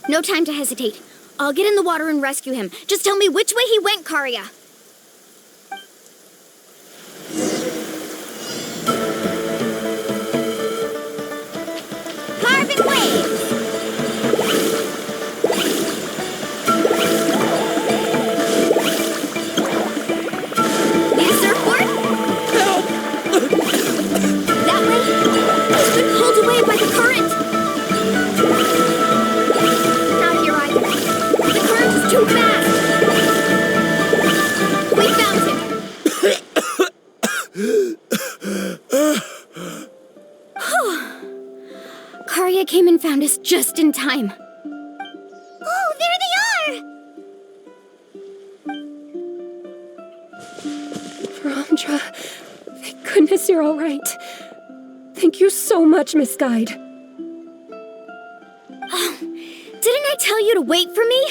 No time to hesitate. I'll get in the water and rescue him. Just tell me which way he went, Karia. Carving waves! Need a surfboard? Help! That way? He's been pulled away by the current. Not here either. The current is too fast. We found him. Karia came and found us just in time. Oh, there they are! Varamdra, thank goodness you're all right. Thank you so much, Miss Guide. Didn't I tell you to wait for me?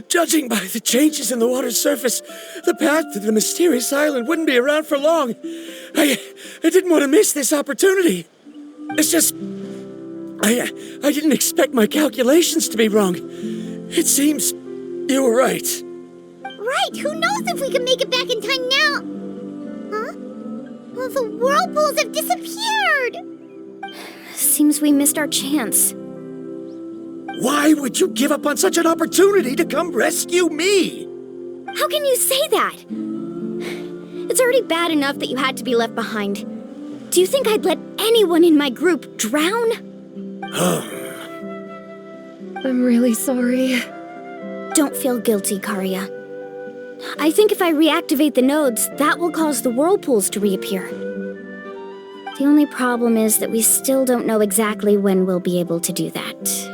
Judging by the changes in the water's surface, the path to the mysterious island wouldn't be around for long. I didn't want to miss this opportunity. It's just... I didn't expect my calculations to be wrong. It seems you were right. Right, who knows if we can make it back in time now? Huh? Well, the whirlpools have disappeared! Seems we missed our chance. Why would you give up on such an opportunity to come rescue me? How can you say that? It's already bad enough that you had to be left behind. Do you think I'd let anyone in my group drown? I'm really sorry. Don't feel guilty, Karia. I think if I reactivate the nodes, that will cause the whirlpools to reappear. The only problem is that we still don't know exactly when we'll be able to do that.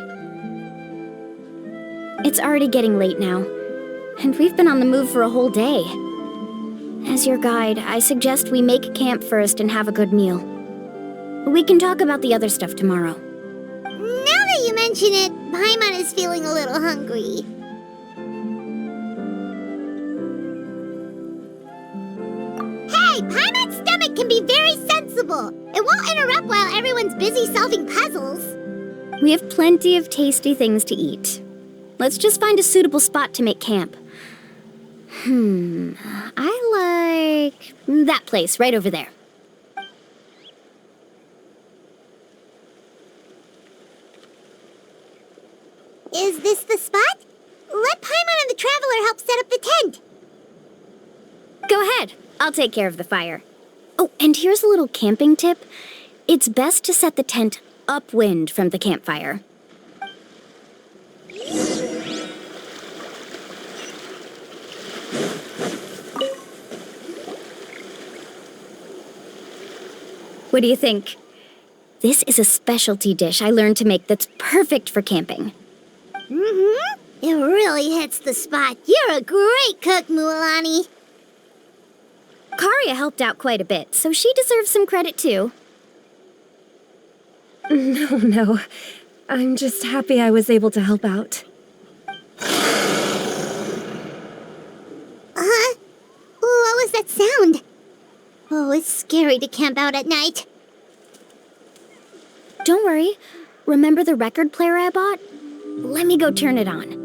It's already getting late now, and we've been on the move for a whole day. As your guide, I suggest we make camp first and have a good meal. We can talk about the other stuff tomorrow. Now that you mention it, Paimon is feeling a little hungry. Hey, Paimon's stomach can be very sensible. It won't interrupt while everyone's busy solving puzzles. We have plenty of tasty things to eat. Let's just find a suitable spot to make camp. I like that place right over there. Is this the spot? Let Paimon and the Traveler help set up the tent. I'll take care of the fire. Oh, and here's a little camping tip. It's best to set the tent upwind from the campfire. What do you think? This is a specialty dish I learned to make that's perfect for camping. Mm-hmm. It really hits the spot. You're a great cook, Mualani. Karia helped out quite a bit, so she deserves some credit too. No. I'm just happy I was able to help out. What was that sound? Oh, it's scary to camp out at night. Don't worry. Remember the record player I bought? Let me go turn it on.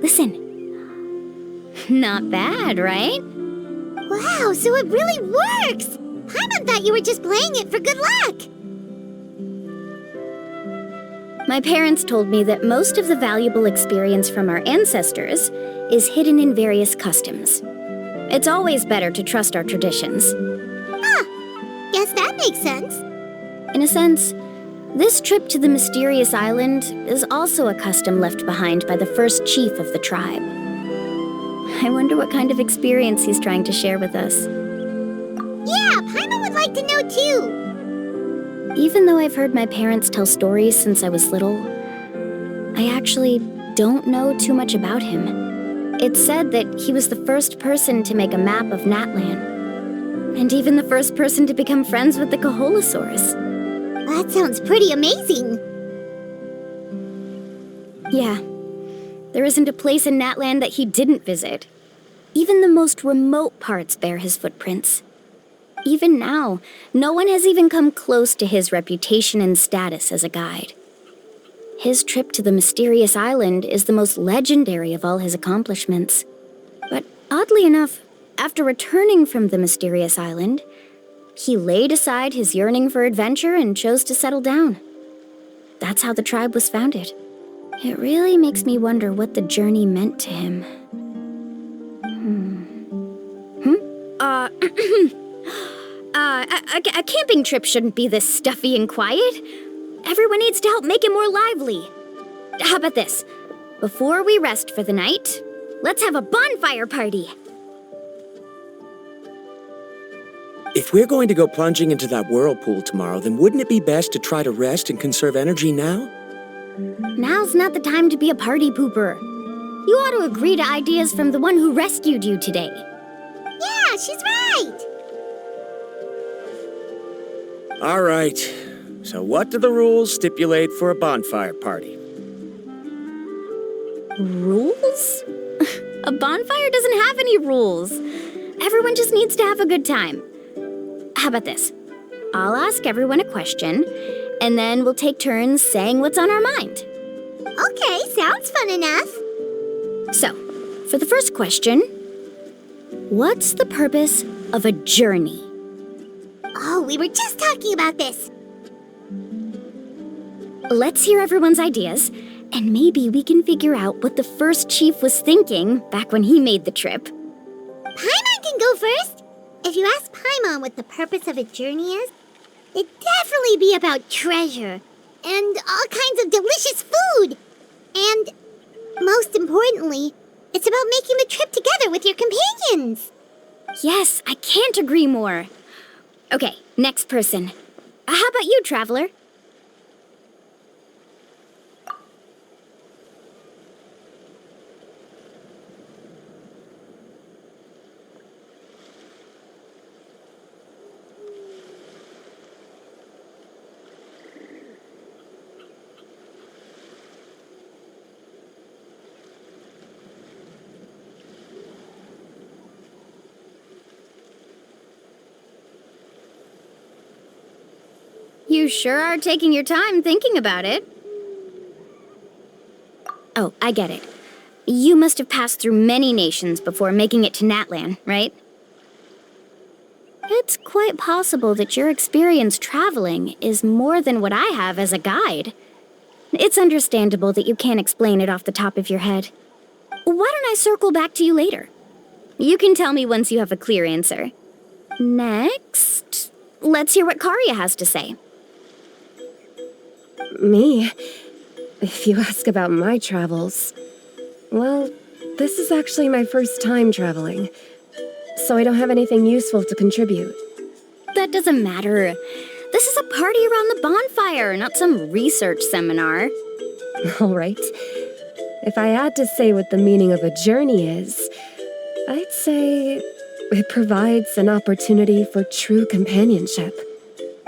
Listen. Not bad, right? Wow, so it really works! Paimon thought you were just playing it for good luck! My parents told me that most of the valuable experience from our ancestors is hidden in various customs. It's always better to trust our traditions. Guess that makes sense. In a sense, this trip to the mysterious island is also a custom left behind by the first chief of the tribe. I wonder what kind of experience he's trying to share with us. Yeah, Paimon would like to know too. Even though I've heard my parents tell stories since I was little, I actually don't know too much about him. It's said that he was the first person to make a map of Natlan, and even the first person to become friends with the Koholosaurs. That sounds pretty amazing. Yeah. There isn't a place in Natlan that he didn't visit. Even the most remote parts bear his footprints. Even now, no one has even come close to his reputation and status as a guide. His trip to the mysterious island is the most legendary of all his accomplishments. But oddly enough, after returning from the mysterious island, he laid aside his yearning for adventure and chose to settle down. That's how the tribe was founded. It really makes me wonder what the journey meant to him. A camping trip shouldn't be this stuffy and quiet. Everyone needs to help make it more lively. How about this? Before we rest for the night, let's have a bonfire party. If we're going to go plunging into that whirlpool tomorrow, then wouldn't it be best to try to rest and conserve energy now? Now's not the time to be a party pooper. You ought to agree to ideas from the one who rescued you today. Yeah, she's right! All right. So what do the rules stipulate for a bonfire party? Rules? A bonfire doesn't have any rules. Everyone just needs to have a good time. How about this? I'll ask everyone a question, and then we'll take turns saying what's on our mind. Okay, sounds fun enough. So, for the first question, what's the purpose of a journey? Oh, we were just talking about this. Let's hear everyone's ideas, and maybe we can figure out what the first chief was thinking back when he made the trip. Paimon can go first. If you ask Paimon what the purpose of a journey is, it'd definitely be about treasure and all kinds of delicious food. And most importantly, it's about making the trip together with your companions. Yes, I can't agree more. Okay, next person. How about you, Traveler? You sure are taking your time thinking about it. Oh, I get it. You must have passed through many nations before making it to Natlan, right? It's quite possible that your experience traveling is more than what I have as a guide. It's understandable that you can't explain it off the top of your head. Why don't I circle back to you later? You can tell me once you have a clear answer. Next, let's hear what Karya has to say. Me? If you ask about my travels, well, this is actually my first time traveling, so I don't have anything useful to contribute. That doesn't matter. This is a party around the bonfire, not some research seminar. All right. If I had to say what the meaning of a journey is, I'd say it provides an opportunity for true companionship.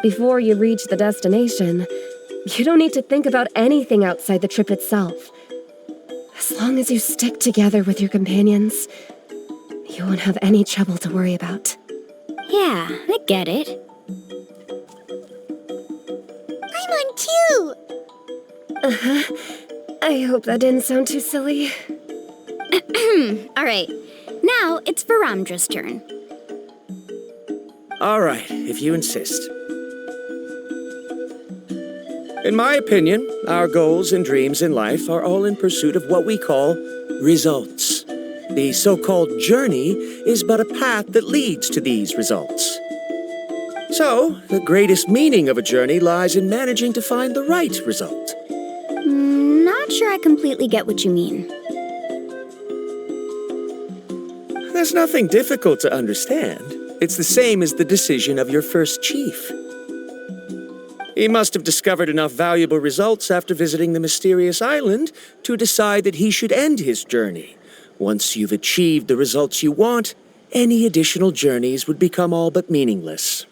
Before you reach the destination, you don't need to think about anything outside the trip itself. As long as you stick together with your companions, you won't have any trouble to worry about. Yeah, I get it. I'm on too! I hope that didn't sound too silly. All right, now it's Varamdra's turn. All right, if you insist. In my opinion, our goals and dreams in life are all in pursuit of what we call results. The so-called journey is but a path that leads to these results. So, the greatest meaning of a journey lies in managing to find the right result. Not sure I completely get what you mean. There's nothing difficult to understand. It's the same as the decision of your first chief. He must have discovered enough valuable results after visiting the mysterious island to decide that he should end his journey. Once you've achieved the results you want, any additional journeys would become all but meaningless.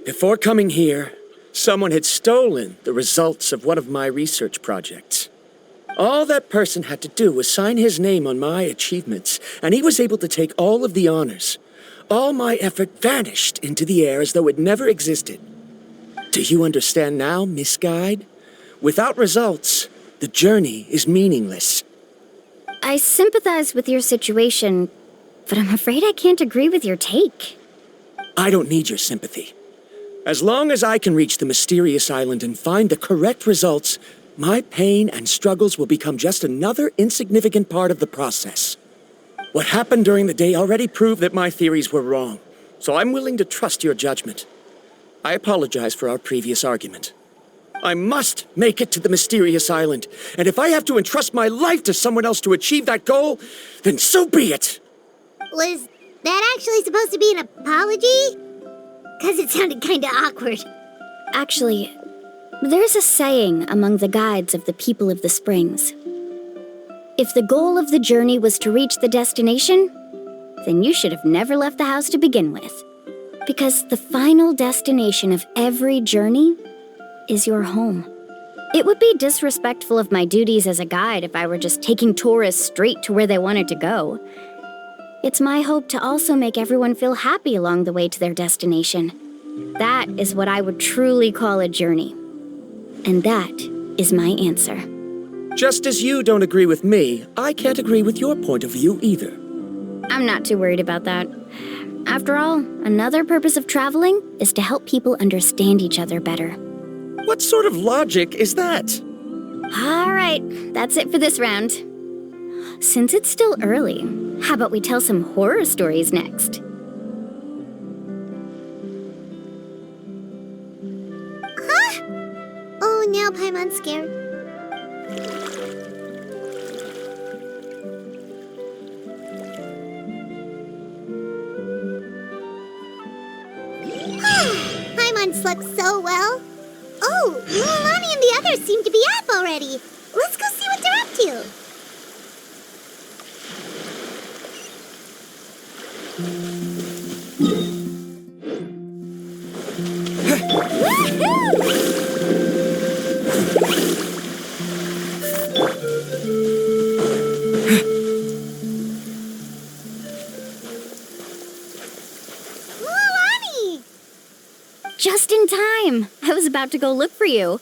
Before coming here, someone had stolen the results of one of my research projects. All that person had to do was sign his name on my achievements, and he was able to take all of the honors. All my effort vanished into the air as though it never existed. Do you understand now, Miss Guide? Without results, the journey is meaningless. I sympathize with your situation, but I'm afraid I can't agree with your take. I don't need your sympathy. As long as I can reach the mysterious island and find the correct results, my pain and struggles will become just another insignificant part of the process. What happened during the day already proved that my theories were wrong, so I'm willing to trust your judgment. I apologize for our previous argument. I must make it to the mysterious island, and if I have to entrust my life to someone else to achieve that goal, then so be it! Was that actually supposed to be an apology? Because it sounded kinda awkward. Actually, there's a saying among the guides of the people of the Springs. If the goal of the journey was to reach the destination, then you should have never left the house to begin with. Because the final destination of every journey is your home. It would be disrespectful of my duties as a guide if I were just taking tourists straight to where they wanted to go. It's my hope to also make everyone feel happy along the way to their destination. That is what I would truly call a journey. And that is my answer. Just as you don't agree with me, I can't agree with your point of view either. I'm not too worried about that. After all, another purpose of traveling is to help people understand each other better. What sort of logic is that? All right, that's it for this round. Since it's still early, how about we tell some horror stories next? Huh? Oh, now Paimon's scared. Paimon slept so well. Oh, Mulan and the others seem to be up already. Let's go see what they're up to. Just in time. I was about to go look for you.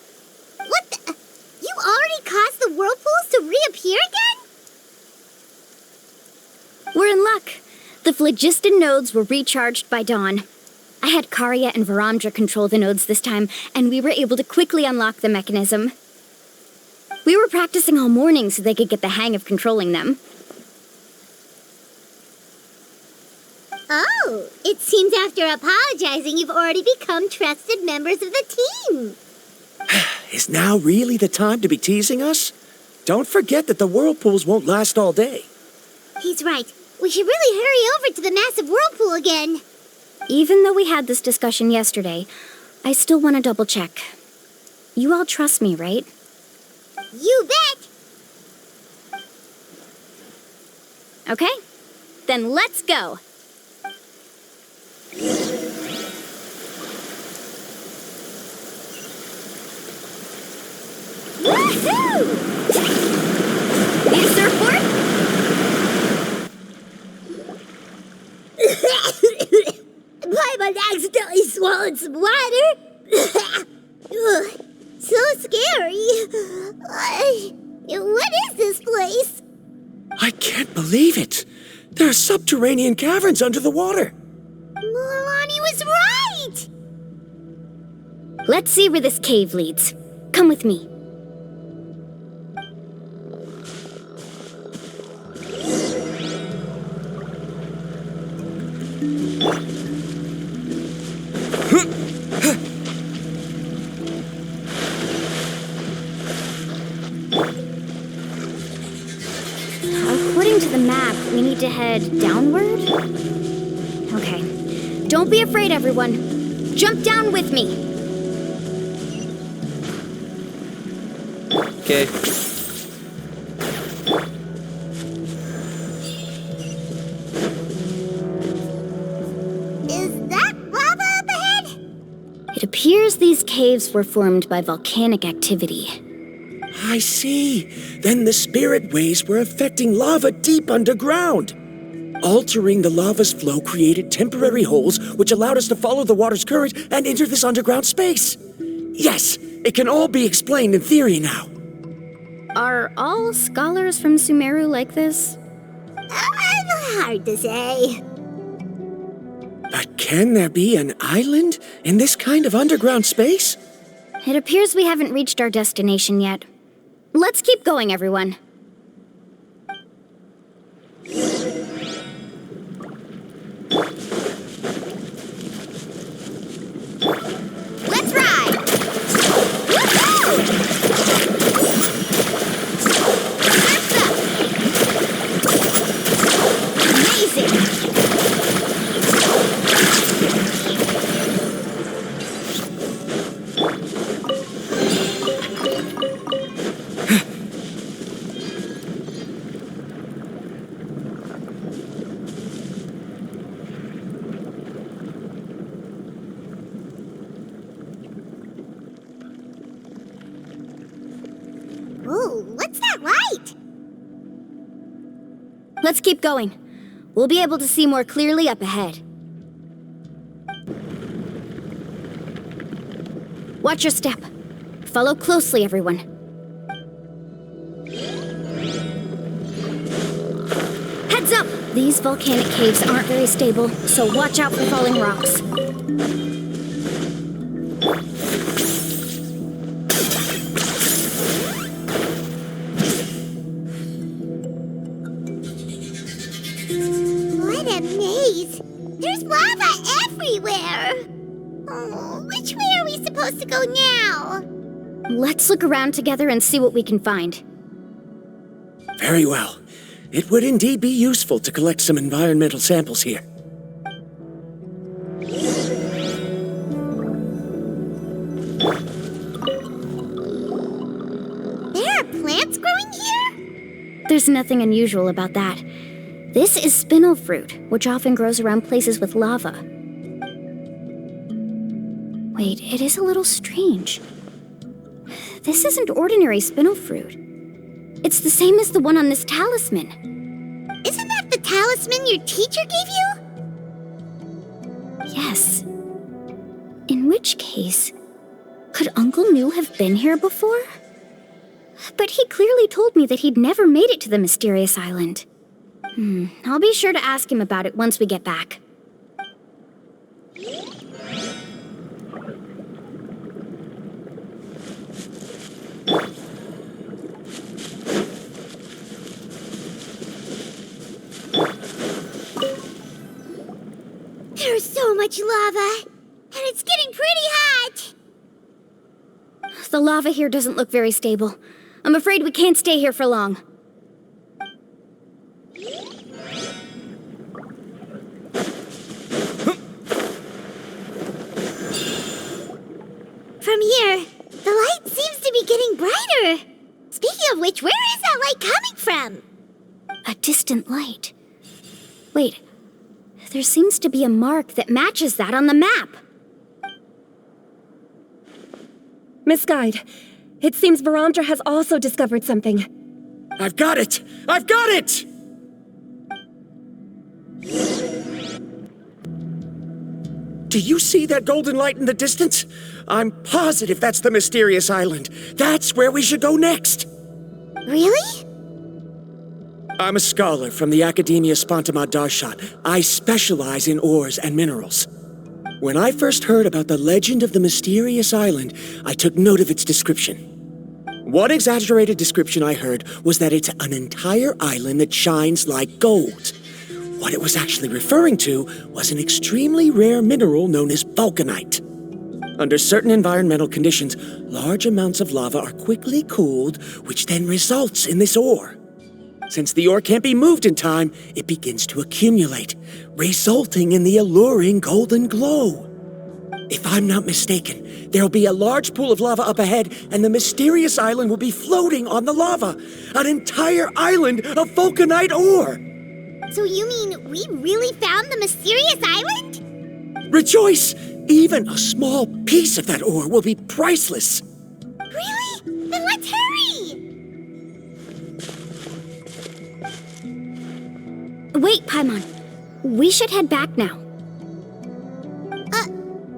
What the? You already caused the whirlpools to reappear again? We're in luck. The phlogiston nodes were recharged by dawn. I had Karya and Varamdra control the nodes this time, and we were able to quickly unlock the mechanism. We were practicing all morning so they could get the hang of controlling them. Oh, it seems after apologizing, you've already become trusted members of the team. Is now really the time to be teasing us? Don't forget that the whirlpools won't last all day. He's right. We should really hurry over to the massive whirlpool again. Even though we had this discussion yesterday, I still want to double check. You all trust me, right? You bet. Okay, then let's go. Woohoo! Need a surfboard? Paimon accidentally swallowed some water. Ugh, so scary. What is this place? I can't believe it. There are subterranean caverns under the water. Milani was right. Let's see where this cave leads. Come with me. According to the map, we need to head downward? Okay. Don't be afraid, everyone. Jump down with me. Okay. Is that lava up ahead? It appears these caves were formed by volcanic activity. I see. Then the spirit waves were affecting lava deep underground. Altering the lava's flow created temporary holes which allowed us to follow the water's current and enter this underground space. Yes, it can all be explained in theory now. Are all scholars from Sumeru like this? Hard to say. But can there be an island in this kind of underground space? It appears we haven't reached our destination yet. Let's keep going, everyone. Let's ride! Woohoo! Surf's up! Amazing! Ooh, what's that light? Let's keep going. We'll be able to see more clearly up ahead. Watch your step. Follow closely, everyone. Heads up! These volcanic caves aren't very stable, so watch out for falling rocks. What a maze! There's lava everywhere! Oh, which way are we supposed to go now? Let's look around together and see what we can find. Very well. It would indeed be useful to collect some environmental samples here. There are plants growing here? There's nothing unusual about that. This is spinel fruit, which often grows around places with lava. Wait, it is a little strange. This isn't ordinary spinel fruit. It's the same as the one on this talisman. Isn't that the talisman your teacher gave you? Yes. In which case, Could Uncle New have been here before? But he clearly told me that he'd never made it to the mysterious island. I'll be sure to ask him about it once we get back. There's so much lava, and it's getting pretty hot. The lava here doesn't look very stable. I'm afraid we can't stay here for long. From here, the light seems to be getting brighter. Speaking of which, where is that light coming from? A distant light. Wait, there seems to be a mark that matches that on the map. Miss Guide, it seems Varamdra has also discovered something. I've got it! I've got it! Do you see that golden light in the distance? I'm positive that's the mysterious island. That's where we should go next. Really? I'm a scholar from the Academia Spontima Darshan. I specialize in ores and minerals. When I first heard about the legend of the mysterious island, I took note of its description. One exaggerated description I heard was that it's an entire island that shines like gold. What it was actually referring to was an extremely rare mineral known as vulcanite. Under certain environmental conditions, large amounts of lava are quickly cooled, which then results in this ore. Since the ore can't be moved in time, it begins to accumulate, resulting in the alluring golden glow. If I'm not mistaken, there'll be a large pool of lava up ahead, and the mysterious island will be floating on the lava. An entire island of vulcanite ore! So you mean we really found the mysterious island? Rejoice! Even a small piece of that ore will be priceless. Really? Then let's hurry! Wait, Paimon. We should head back now.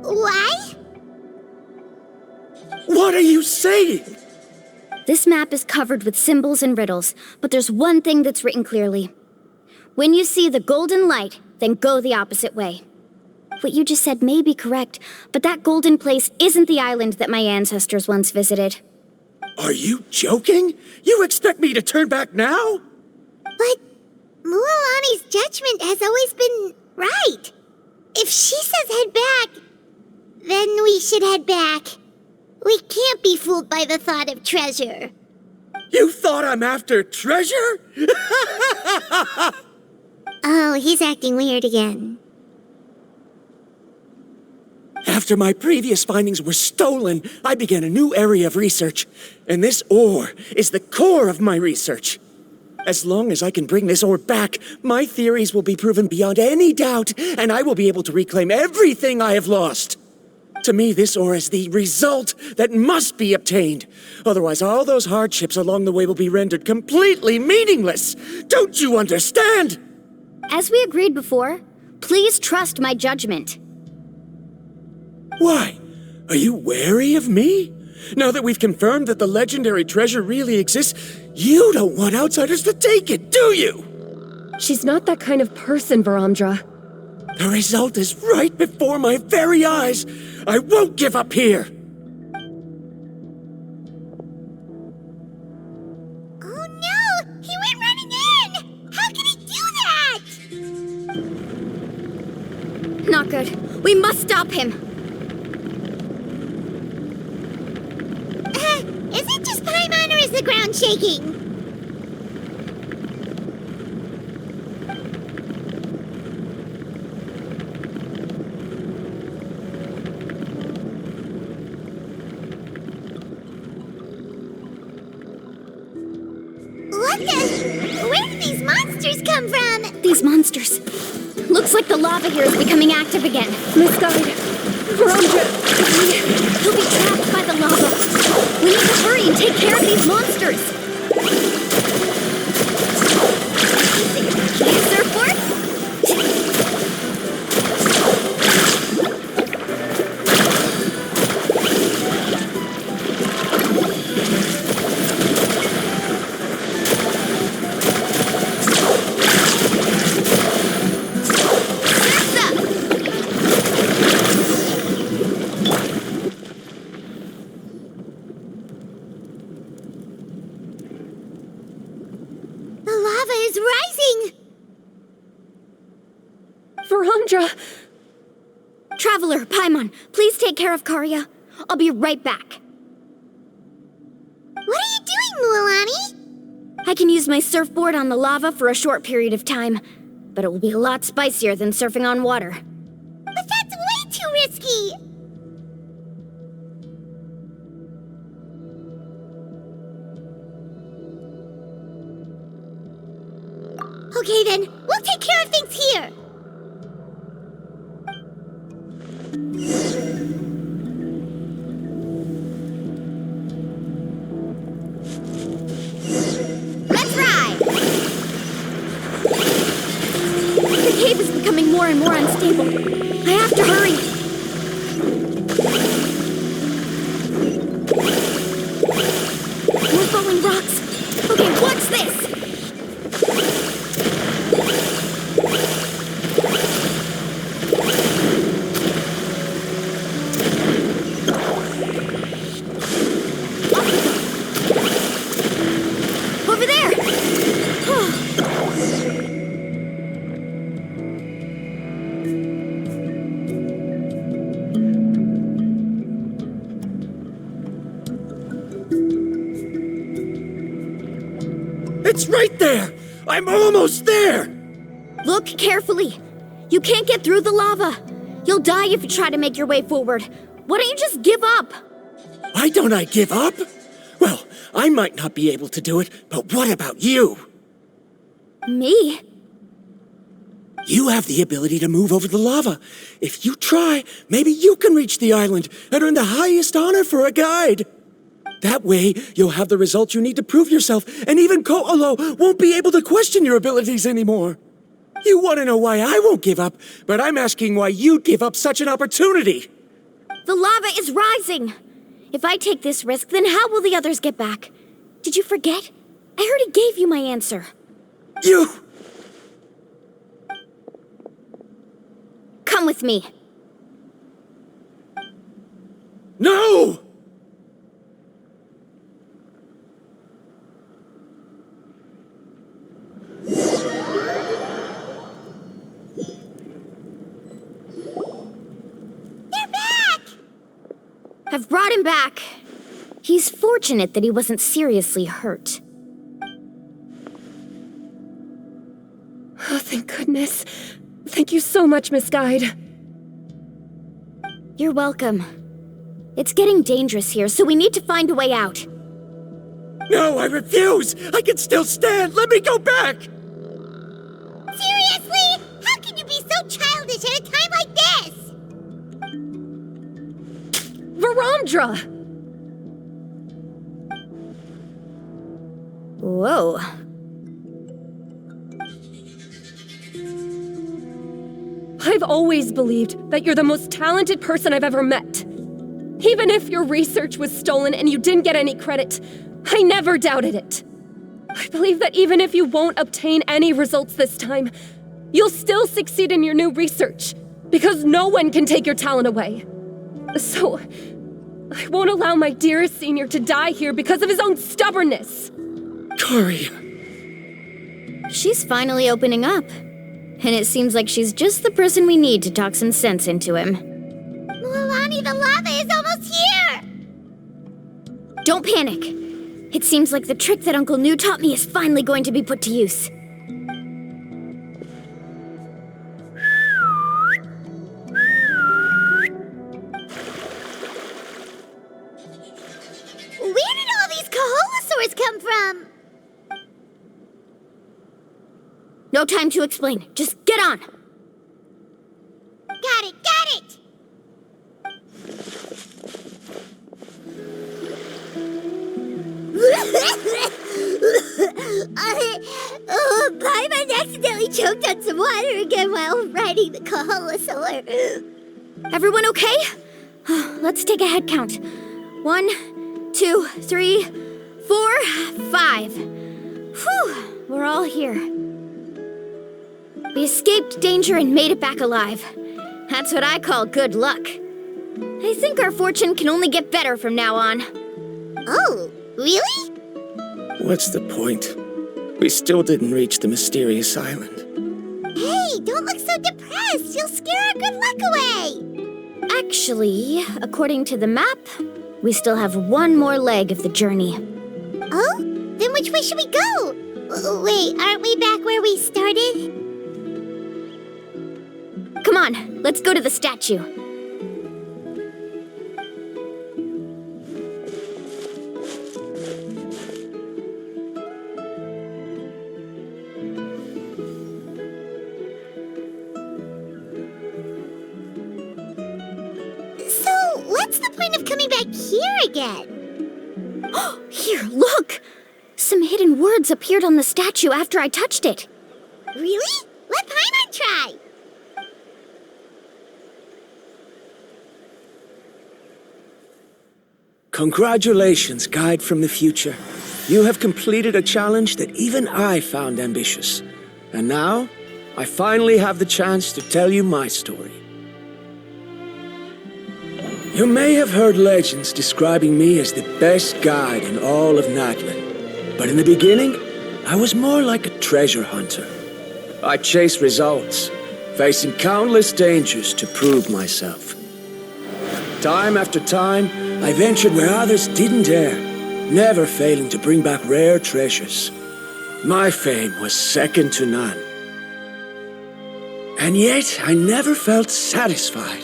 Why? What are you saying? This map is covered with symbols and riddles, but there's one thing that's written clearly. When you see the golden light, then go the opposite way. What you just said may be correct, but that golden place isn't the island that my ancestors once visited. Are you joking? You expect me to turn back now? But Mualani's judgment has always been right. If she says head back, then we should head back. We can't be fooled by the thought of treasure. You thought I'm after treasure? Oh, he's acting weird again. After my previous findings were stolen, I began a new area of research. And this ore is the core of my research. As long as I can bring this ore back, my theories will be proven beyond any doubt, and I will be able to reclaim everything I have lost. To me, this ore is the result that must be obtained. Otherwise, all those hardships along the way will be rendered completely meaningless. Don't you understand? As we agreed before, please trust my judgment. Why? Are you wary of me? Now that we've confirmed that the legendary treasure really exists, you don't want outsiders to take it, do you? She's not that kind of person, Varamdra. The result is right before my very eyes. I won't give up here. Oh no! He went running in! How can he do that? Not good. We must stop him. Is it just Paimon or is the ground shaking? What the? Where did these monsters come from? These monsters. Looks like the lava here is becoming active again. Miss Guide, Varamdra, He'll be trapped by the lava. We need to hurry and take care of these monsters. Surfboard? on. Please take care of Karya. I'll be right back. What are you doing, Mualani? I can use my surfboard on the lava for a short period of time, but it will be a lot spicier than surfing on water. But that's way too risky! Okay then, we'll take care of things here! Let's ride! The cave is becoming more and more unstable. I have to hurry. More falling rocks. Okay, what's this? Over there! It's right there! I'm almost there! Look carefully. You can't get through the lava. You'll die if you try to make your way forward. Why don't you just give up? Why don't I give up? Well, I might not be able to do it, but what about you? Me? You have the ability to move over the lava. If you try, maybe you can reach the island and earn the highest honor for a guide. That way, you'll have the results you need to prove yourself, and even Ko'olo won't be able to question your abilities anymore. You want to know why I won't give up, but I'm asking why you'd give up such an opportunity. The lava is rising. If I take this risk, then how will the others get back? Did you forget? I already gave you my answer. You... Come with me. No! I've brought him back. He's fortunate that he wasn't seriously hurt. Oh, thank goodness. Thank you so much, Miss Guide. You're welcome. It's getting dangerous here, so we need to find a way out. No, I refuse! I can still stand! Let me go back! Seriously? How can you be so childish at a time like this? Varamdra! Whoa. I've always believed that you're the most talented person I've ever met. Even if your research was stolen and you didn't get any credit, I never doubted it. I believe that even if you won't obtain any results this time, you'll still succeed in your new research, because no one can take your talent away. So, I won't allow my dearest senior to die here because of his own stubbornness. Kari. She's finally opening up. And it seems like she's just the person we need to talk some sense into him. Mualani, the lava is almost here! Don't panic. It seems like the trick that Uncle New taught me is finally going to be put to use. Where did all these Koholosaurs come from? No time to explain. Just get on. Got it, got it! Paimon accidentally choked on some water again while riding the Koholosaur. Everyone okay? Let's take a head count. 1, 2, 3, 4, 5. Whew, we're all here. We escaped danger and made it back alive. That's what I call good luck. I think our fortune can only get better from now on. Oh, really? What's the point? We still didn't reach the mysterious island. Hey, don't look so depressed. You'll scare our good luck away. Actually, according to the map, we still have one more leg of the journey. Oh? Then which way should we go? Wait, aren't we back where we started? Come on, let's go to the statue. So, what's the point of coming back here again? Here, look! Some hidden words appeared on the statue after I touched it. Really? Let Paimon try! Congratulations, Guide from the Future. You have completed a challenge that even I found ambitious. And now, I finally have the chance to tell you my story. You may have heard legends describing me as the best guide in all of Natlan. But in the beginning, I was more like a treasure hunter. I chased results, facing countless dangers to prove myself. Time after time, I ventured where others didn't dare, never failing to bring back rare treasures. My fame was second to none. And yet, I never felt satisfied.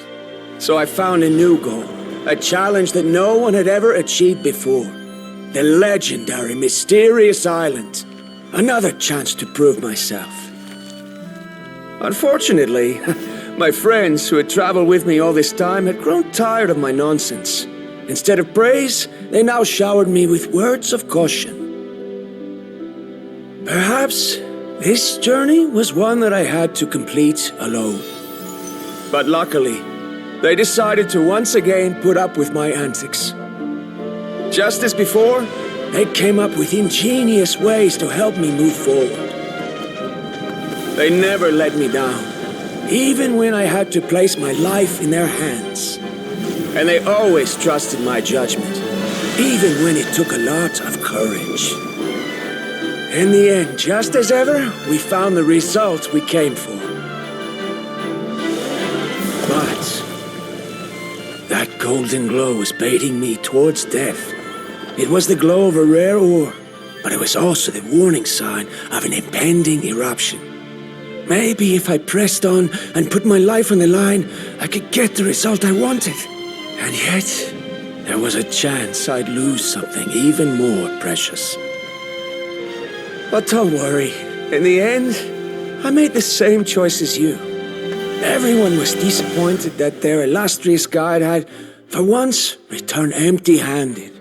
So I found a new goal, a challenge that no one had ever achieved before. The legendary Mysterious Island. Another chance to prove myself. Unfortunately, my friends who had traveled with me all this time had grown tired of my nonsense. Instead of praise, they now showered me with words of caution. Perhaps this journey was one that I had to complete alone. But luckily, they decided to once again put up with my antics. Just as before, they came up with ingenious ways to help me move forward. They never let me down, even when I had to place my life in their hands. And they always trusted my judgment, even when it took a lot of courage. In the end, just as ever, we found the result we came for. But that golden glow was baiting me towards death. It was the glow of a rare ore, but it was also the warning sign of an impending eruption. Maybe if I pressed on and put my life on the line, I could get the result I wanted. And yet, there was a chance I'd lose something even more precious. But don't worry. In the end, I made the same choice as you. Everyone was disappointed that their illustrious guide had, for once, returned empty-handed.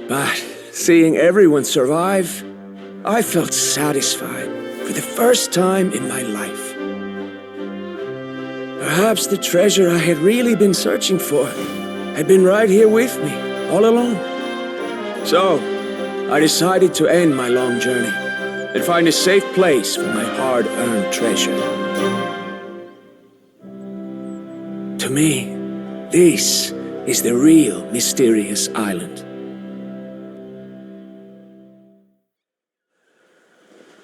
But seeing everyone survive, I felt satisfied for the first time in my life. Perhaps the treasure I had really been searching for had been right here with me, all along. So, I decided to end my long journey and find a safe place for my hard-earned treasure. To me, this is the real Mysterious Island.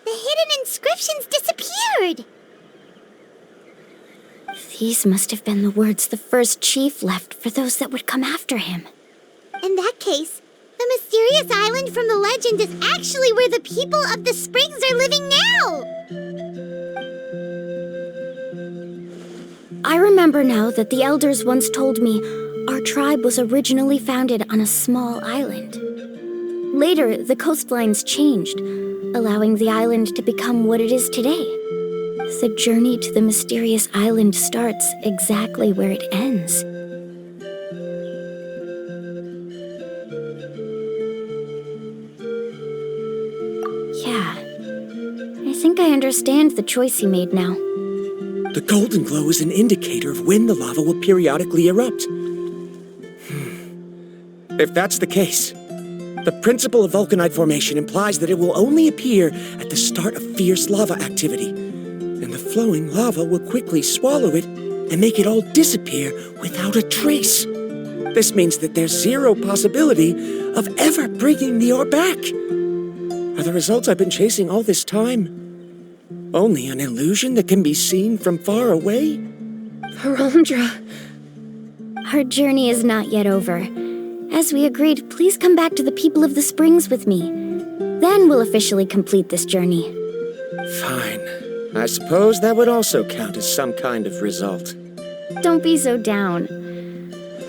The hidden inscriptions disappeared! These must have been the words the first chief left for those that would come after him. In that case, the Mysterious Island from the legend is actually where the people of the springs are living now! I remember now that the elders once told me our tribe was originally founded on a small island. Later, the coastlines changed, allowing the island to become what it is today. The journey to the Mysterious Island starts exactly where it ends. Yeah, I think I understand the choice he made now. The golden glow is an indicator of when the lava will periodically erupt. If that's the case, the principle of vulcanite formation implies that it will only appear at the start of fierce lava activity, and the flowing lava will quickly swallow it and make it all disappear without a trace. This means that there's zero possibility of ever bringing the ore back. Are the results I've been chasing all this time only an illusion that can be seen from far away? Verandra. Our journey is not yet over. As we agreed, please come back to the People of the Springs with me. Then we'll officially complete this journey. Fine. I suppose that would also count as some kind of result. Don't be so down.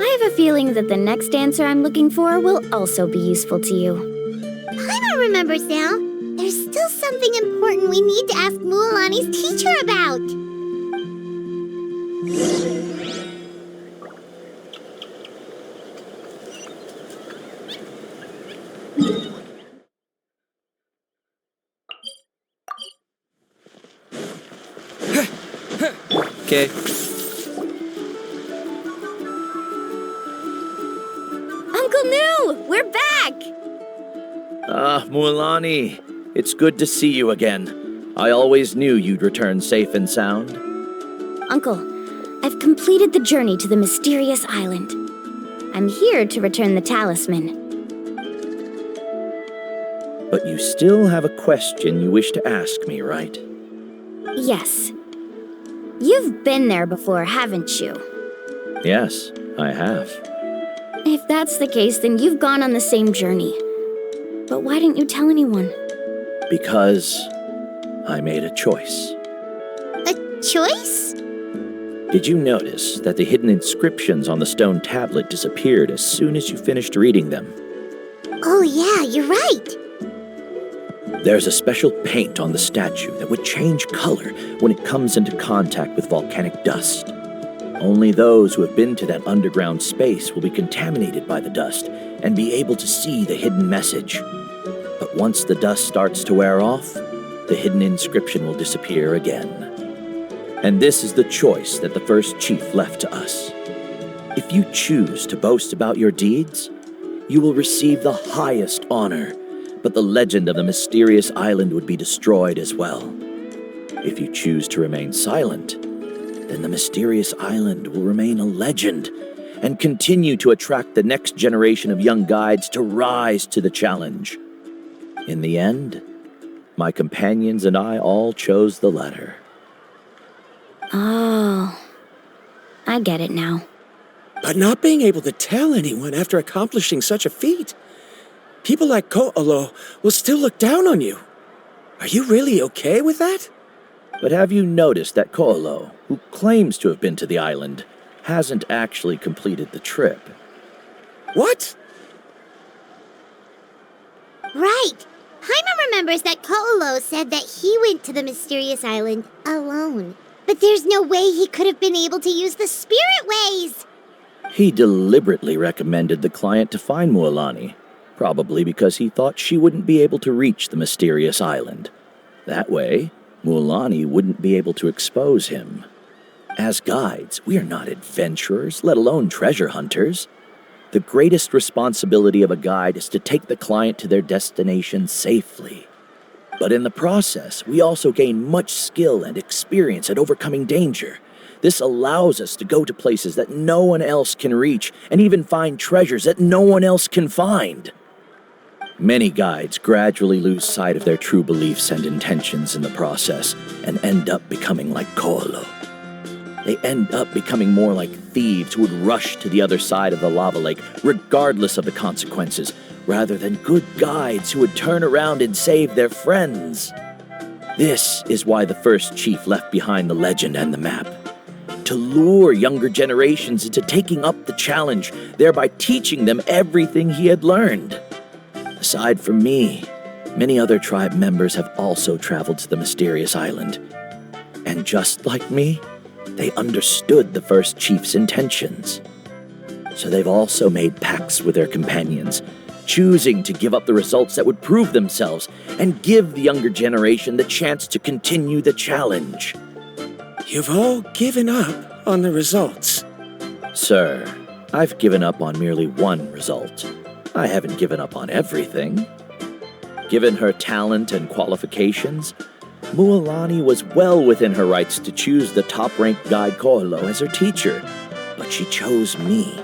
I have a feeling that the next answer I'm looking for will also be useful to you. Paimon remembers now. There's still something important we need to ask Mualani's teacher about. Okay. Uncle New! We're back! Ah, Mualani, it's good to see you again. I always knew you'd return safe and sound. Uncle, I've completed the journey to the mysterious island. I'm here to return the talisman. But you still have a question you wish to ask me, right? Yes. You've been there before, haven't you? Yes, I have. If that's the case, then you've gone on the same journey. But why didn't you tell anyone? Because I made a choice. A choice? Did you notice that the hidden inscriptions on the stone tablet disappeared as soon as you finished reading them? Oh yeah, you're right. There's a special paint on the statue that would change color when it comes into contact with volcanic dust. Only those who have been to that underground space will be contaminated by the dust and be able to see the hidden message. But once the dust starts to wear off, the hidden inscription will disappear again. And this is the choice that the first chief left to us. If you choose to boast about your deeds, you will receive the highest honor, but the legend of the mysterious island would be destroyed as well. If you choose to remain silent, then the mysterious island will remain a legend and continue to attract the next generation of young guides to rise to the challenge. In the end, my companions and I all chose the latter. Oh, I get it now. But not being able to tell anyone after accomplishing such a feat. People like Ko'olo will still look down on you. Are you really okay with that? But have you noticed that Ko'olo, who claims to have been to the island, hasn't actually completed the trip? What? Right. Paimon remembers that Ko'olo said that he went to the mysterious island alone. But there's no way he could have been able to use the spirit ways. He deliberately recommended the client to find Mualani, probably because he thought she wouldn't be able to reach the mysterious island. That way, Mualani wouldn't be able to expose him. As guides, we are not adventurers, let alone treasure hunters. The greatest responsibility of a guide is to take the client to their destination safely. But in the process, we also gain much skill and experience at overcoming danger. This allows us to go to places that no one else can reach and even find treasures that no one else can find. Many guides gradually lose sight of their true beliefs and intentions in the process and end up becoming like Ko'olo. They end up becoming more like thieves who would rush to the other side of the lava lake regardless of the consequences, rather than good guides who would turn around and save their friends. This is why the first chief left behind the legend and the map. To lure younger generations into taking up the challenge, thereby teaching them everything he had learned. Aside from me, many other tribe members have also traveled to the mysterious island. And just like me, they understood the first chief's intentions. So they've also made pacts with their companions, choosing to give up the results that would prove themselves and give the younger generation the chance to continue the challenge. You've all given up on the results. Sir, I've given up on merely one result. I haven't given up on everything. Given her talent and qualifications, Mualani was well within her rights to choose the top-ranked guide Ko'olo as her teacher, but she chose me.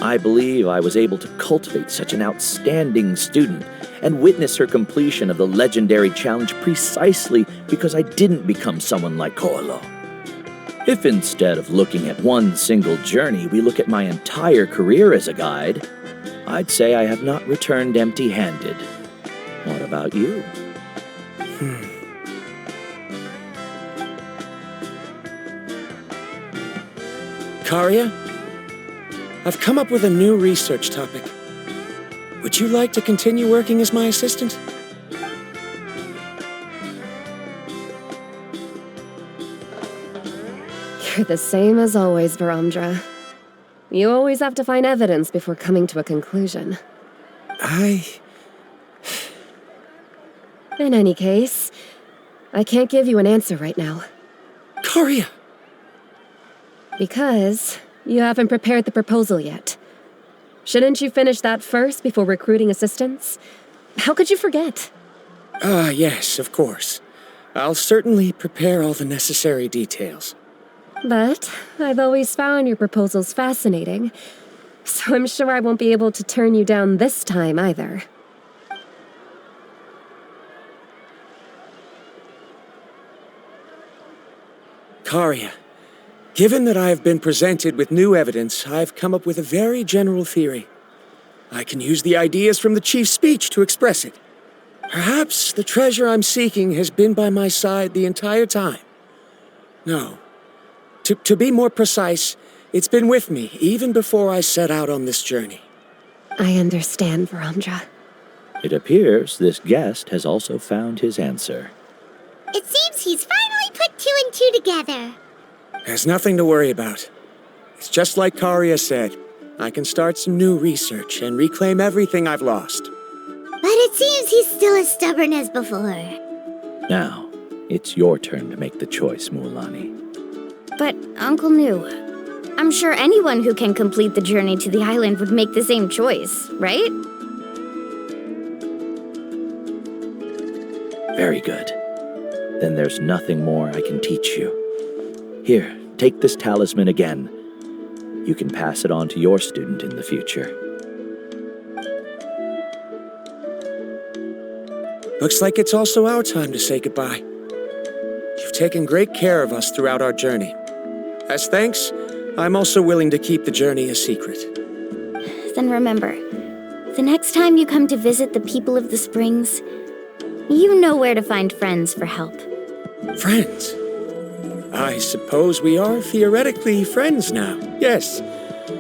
I believe I was able to cultivate such an outstanding student and witness her completion of the legendary challenge precisely because I didn't become someone like Ko'olo. If instead of looking at one single journey, we look at my entire career as a guide, I'd say I have not returned empty-handed. What about you? Karia, I've come up with a new research topic. Would you like to continue working as my assistant? You're the same as always, Varamdra. You always have to find evidence before coming to a conclusion. In any case, I can't give you an answer right now. Karia! Because you haven't prepared the proposal yet. Shouldn't you finish that first before recruiting assistants? How could you forget? Yes, of course. I'll certainly prepare all the necessary details. But I've always found your proposals fascinating, so I'm sure I won't be able to turn you down this time either. Karia, given that I have been presented with new evidence, I've come up with a very general theory. I can use the ideas from the chief's speech to express it. Perhaps the treasure I'm seeking has been by my side the entire time. No. To be more precise, it's been with me even before I set out on this journey. I understand, Varamdra. It appears this guest has also found his answer. It seems he's finally put two and two together. There's nothing to worry about. It's just like Karia said. I can start some new research and reclaim everything I've lost. But it seems he's still as stubborn as before. Now, it's your turn to make the choice, Mualani. But, Uncle Nu, I'm sure anyone who can complete the journey to the island would make the same choice, right? Very good. Then there's nothing more I can teach you. Here, take this talisman again. You can pass it on to your student in the future. Looks like it's also our time to say goodbye. You've taken great care of us throughout our journey. As thanks, I'm also willing to keep the journey a secret. Then remember, the next time you come to visit the people of the Springs, you know where to find friends for help. Friends? I suppose we are theoretically friends now. Yes.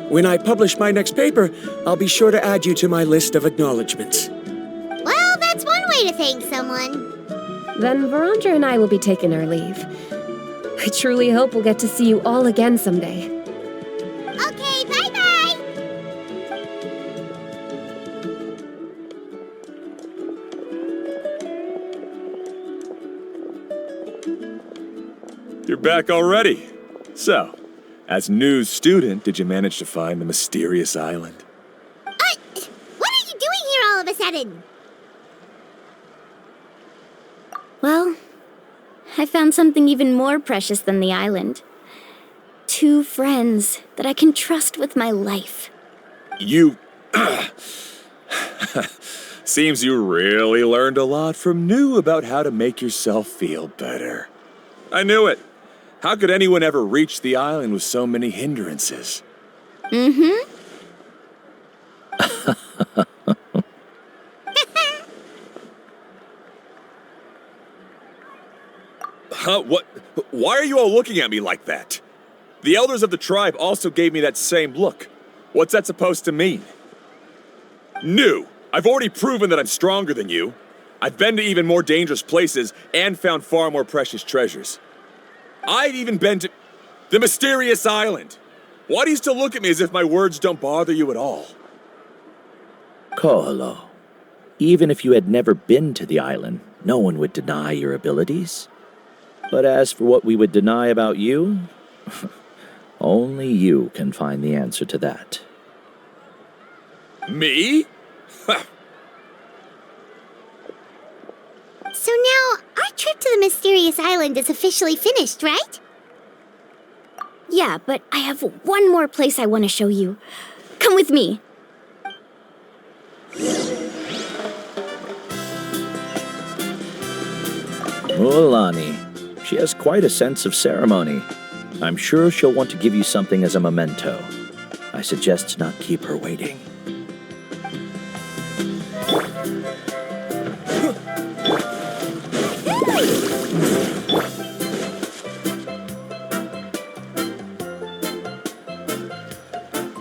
When I publish my next paper, I'll be sure to add you to my list of acknowledgements. Well, that's one way to thank someone. Then Varamdra and I will be taking our leave. I truly hope we'll get to see you all again someday. Okay, bye-bye! You're back already. So, as news student, did you manage to find the mysterious island? What are you doing here all of a sudden? Well, I found something even more precious than the island. 2 friends that I can trust with my life. You... Seems you really learned a lot from New about how to make yourself feel better. I knew it. How could anyone ever reach the island with so many hindrances? Mm-hmm. Huh? What? Why are you all looking at me like that? The elders of the tribe also gave me that same look. What's that supposed to mean? New! I've already proven that I'm stronger than you. I've been to even more dangerous places and found far more precious treasures. I've even been to the mysterious island. Why do you still look at me as if my words don't bother you at all? Koholo, even if you had never been to the island, no one would deny your abilities. But as for what we would deny about you, only you can find the answer to that. Me? So now, our trip to the mysterious island is officially finished, right? Yeah, but I have one more place I want to show you. Come with me. Mualani, she has quite a sense of ceremony. I'm sure she'll want to give you something as a memento. I suggest not keep her waiting.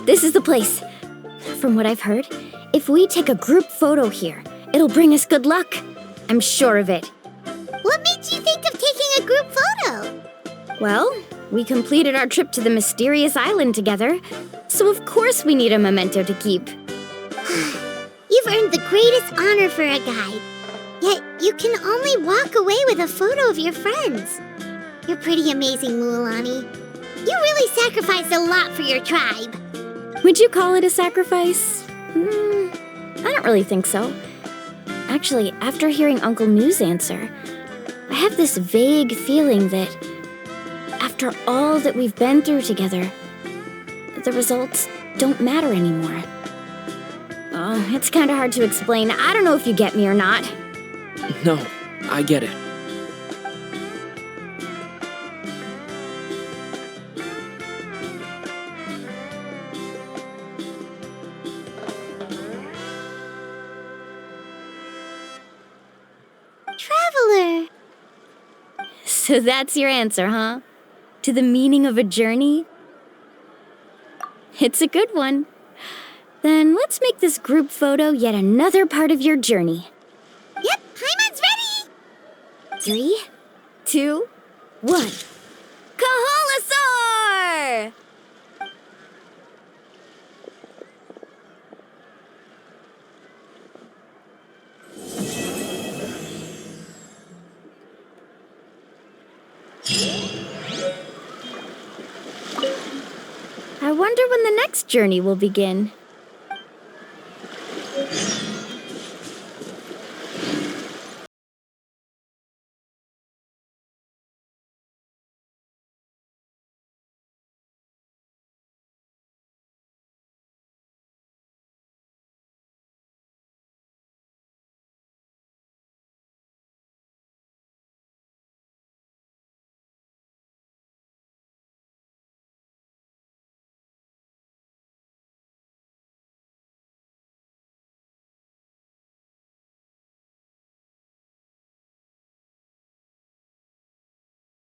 This is the place. From what I've heard, if we take a group photo here, it'll bring us good luck. I'm sure of it. What made you think of taking a group photo? Well, we completed our trip to the mysterious island together, so of course we need a memento to keep. You've earned the greatest honor for a guide. Yet, you can only walk away with a photo of your friends. You're pretty amazing, Mualani. You really sacrificed a lot for your tribe. Would you call it a sacrifice? I don't really think so. Actually, after hearing Uncle New's answer, I have this vague feeling that after all that we've been through together, the results don't matter anymore. It's kind of hard to explain. I don't know if you get me or not. No, I get it. Traveler. So that's your answer, huh? To the meaning of a journey? It's a good one. Then let's make this group photo yet another part of your journey. Yep, Paimon's ready! 3, 2, 1. Kaholasaur! I wonder when the next journey will begin.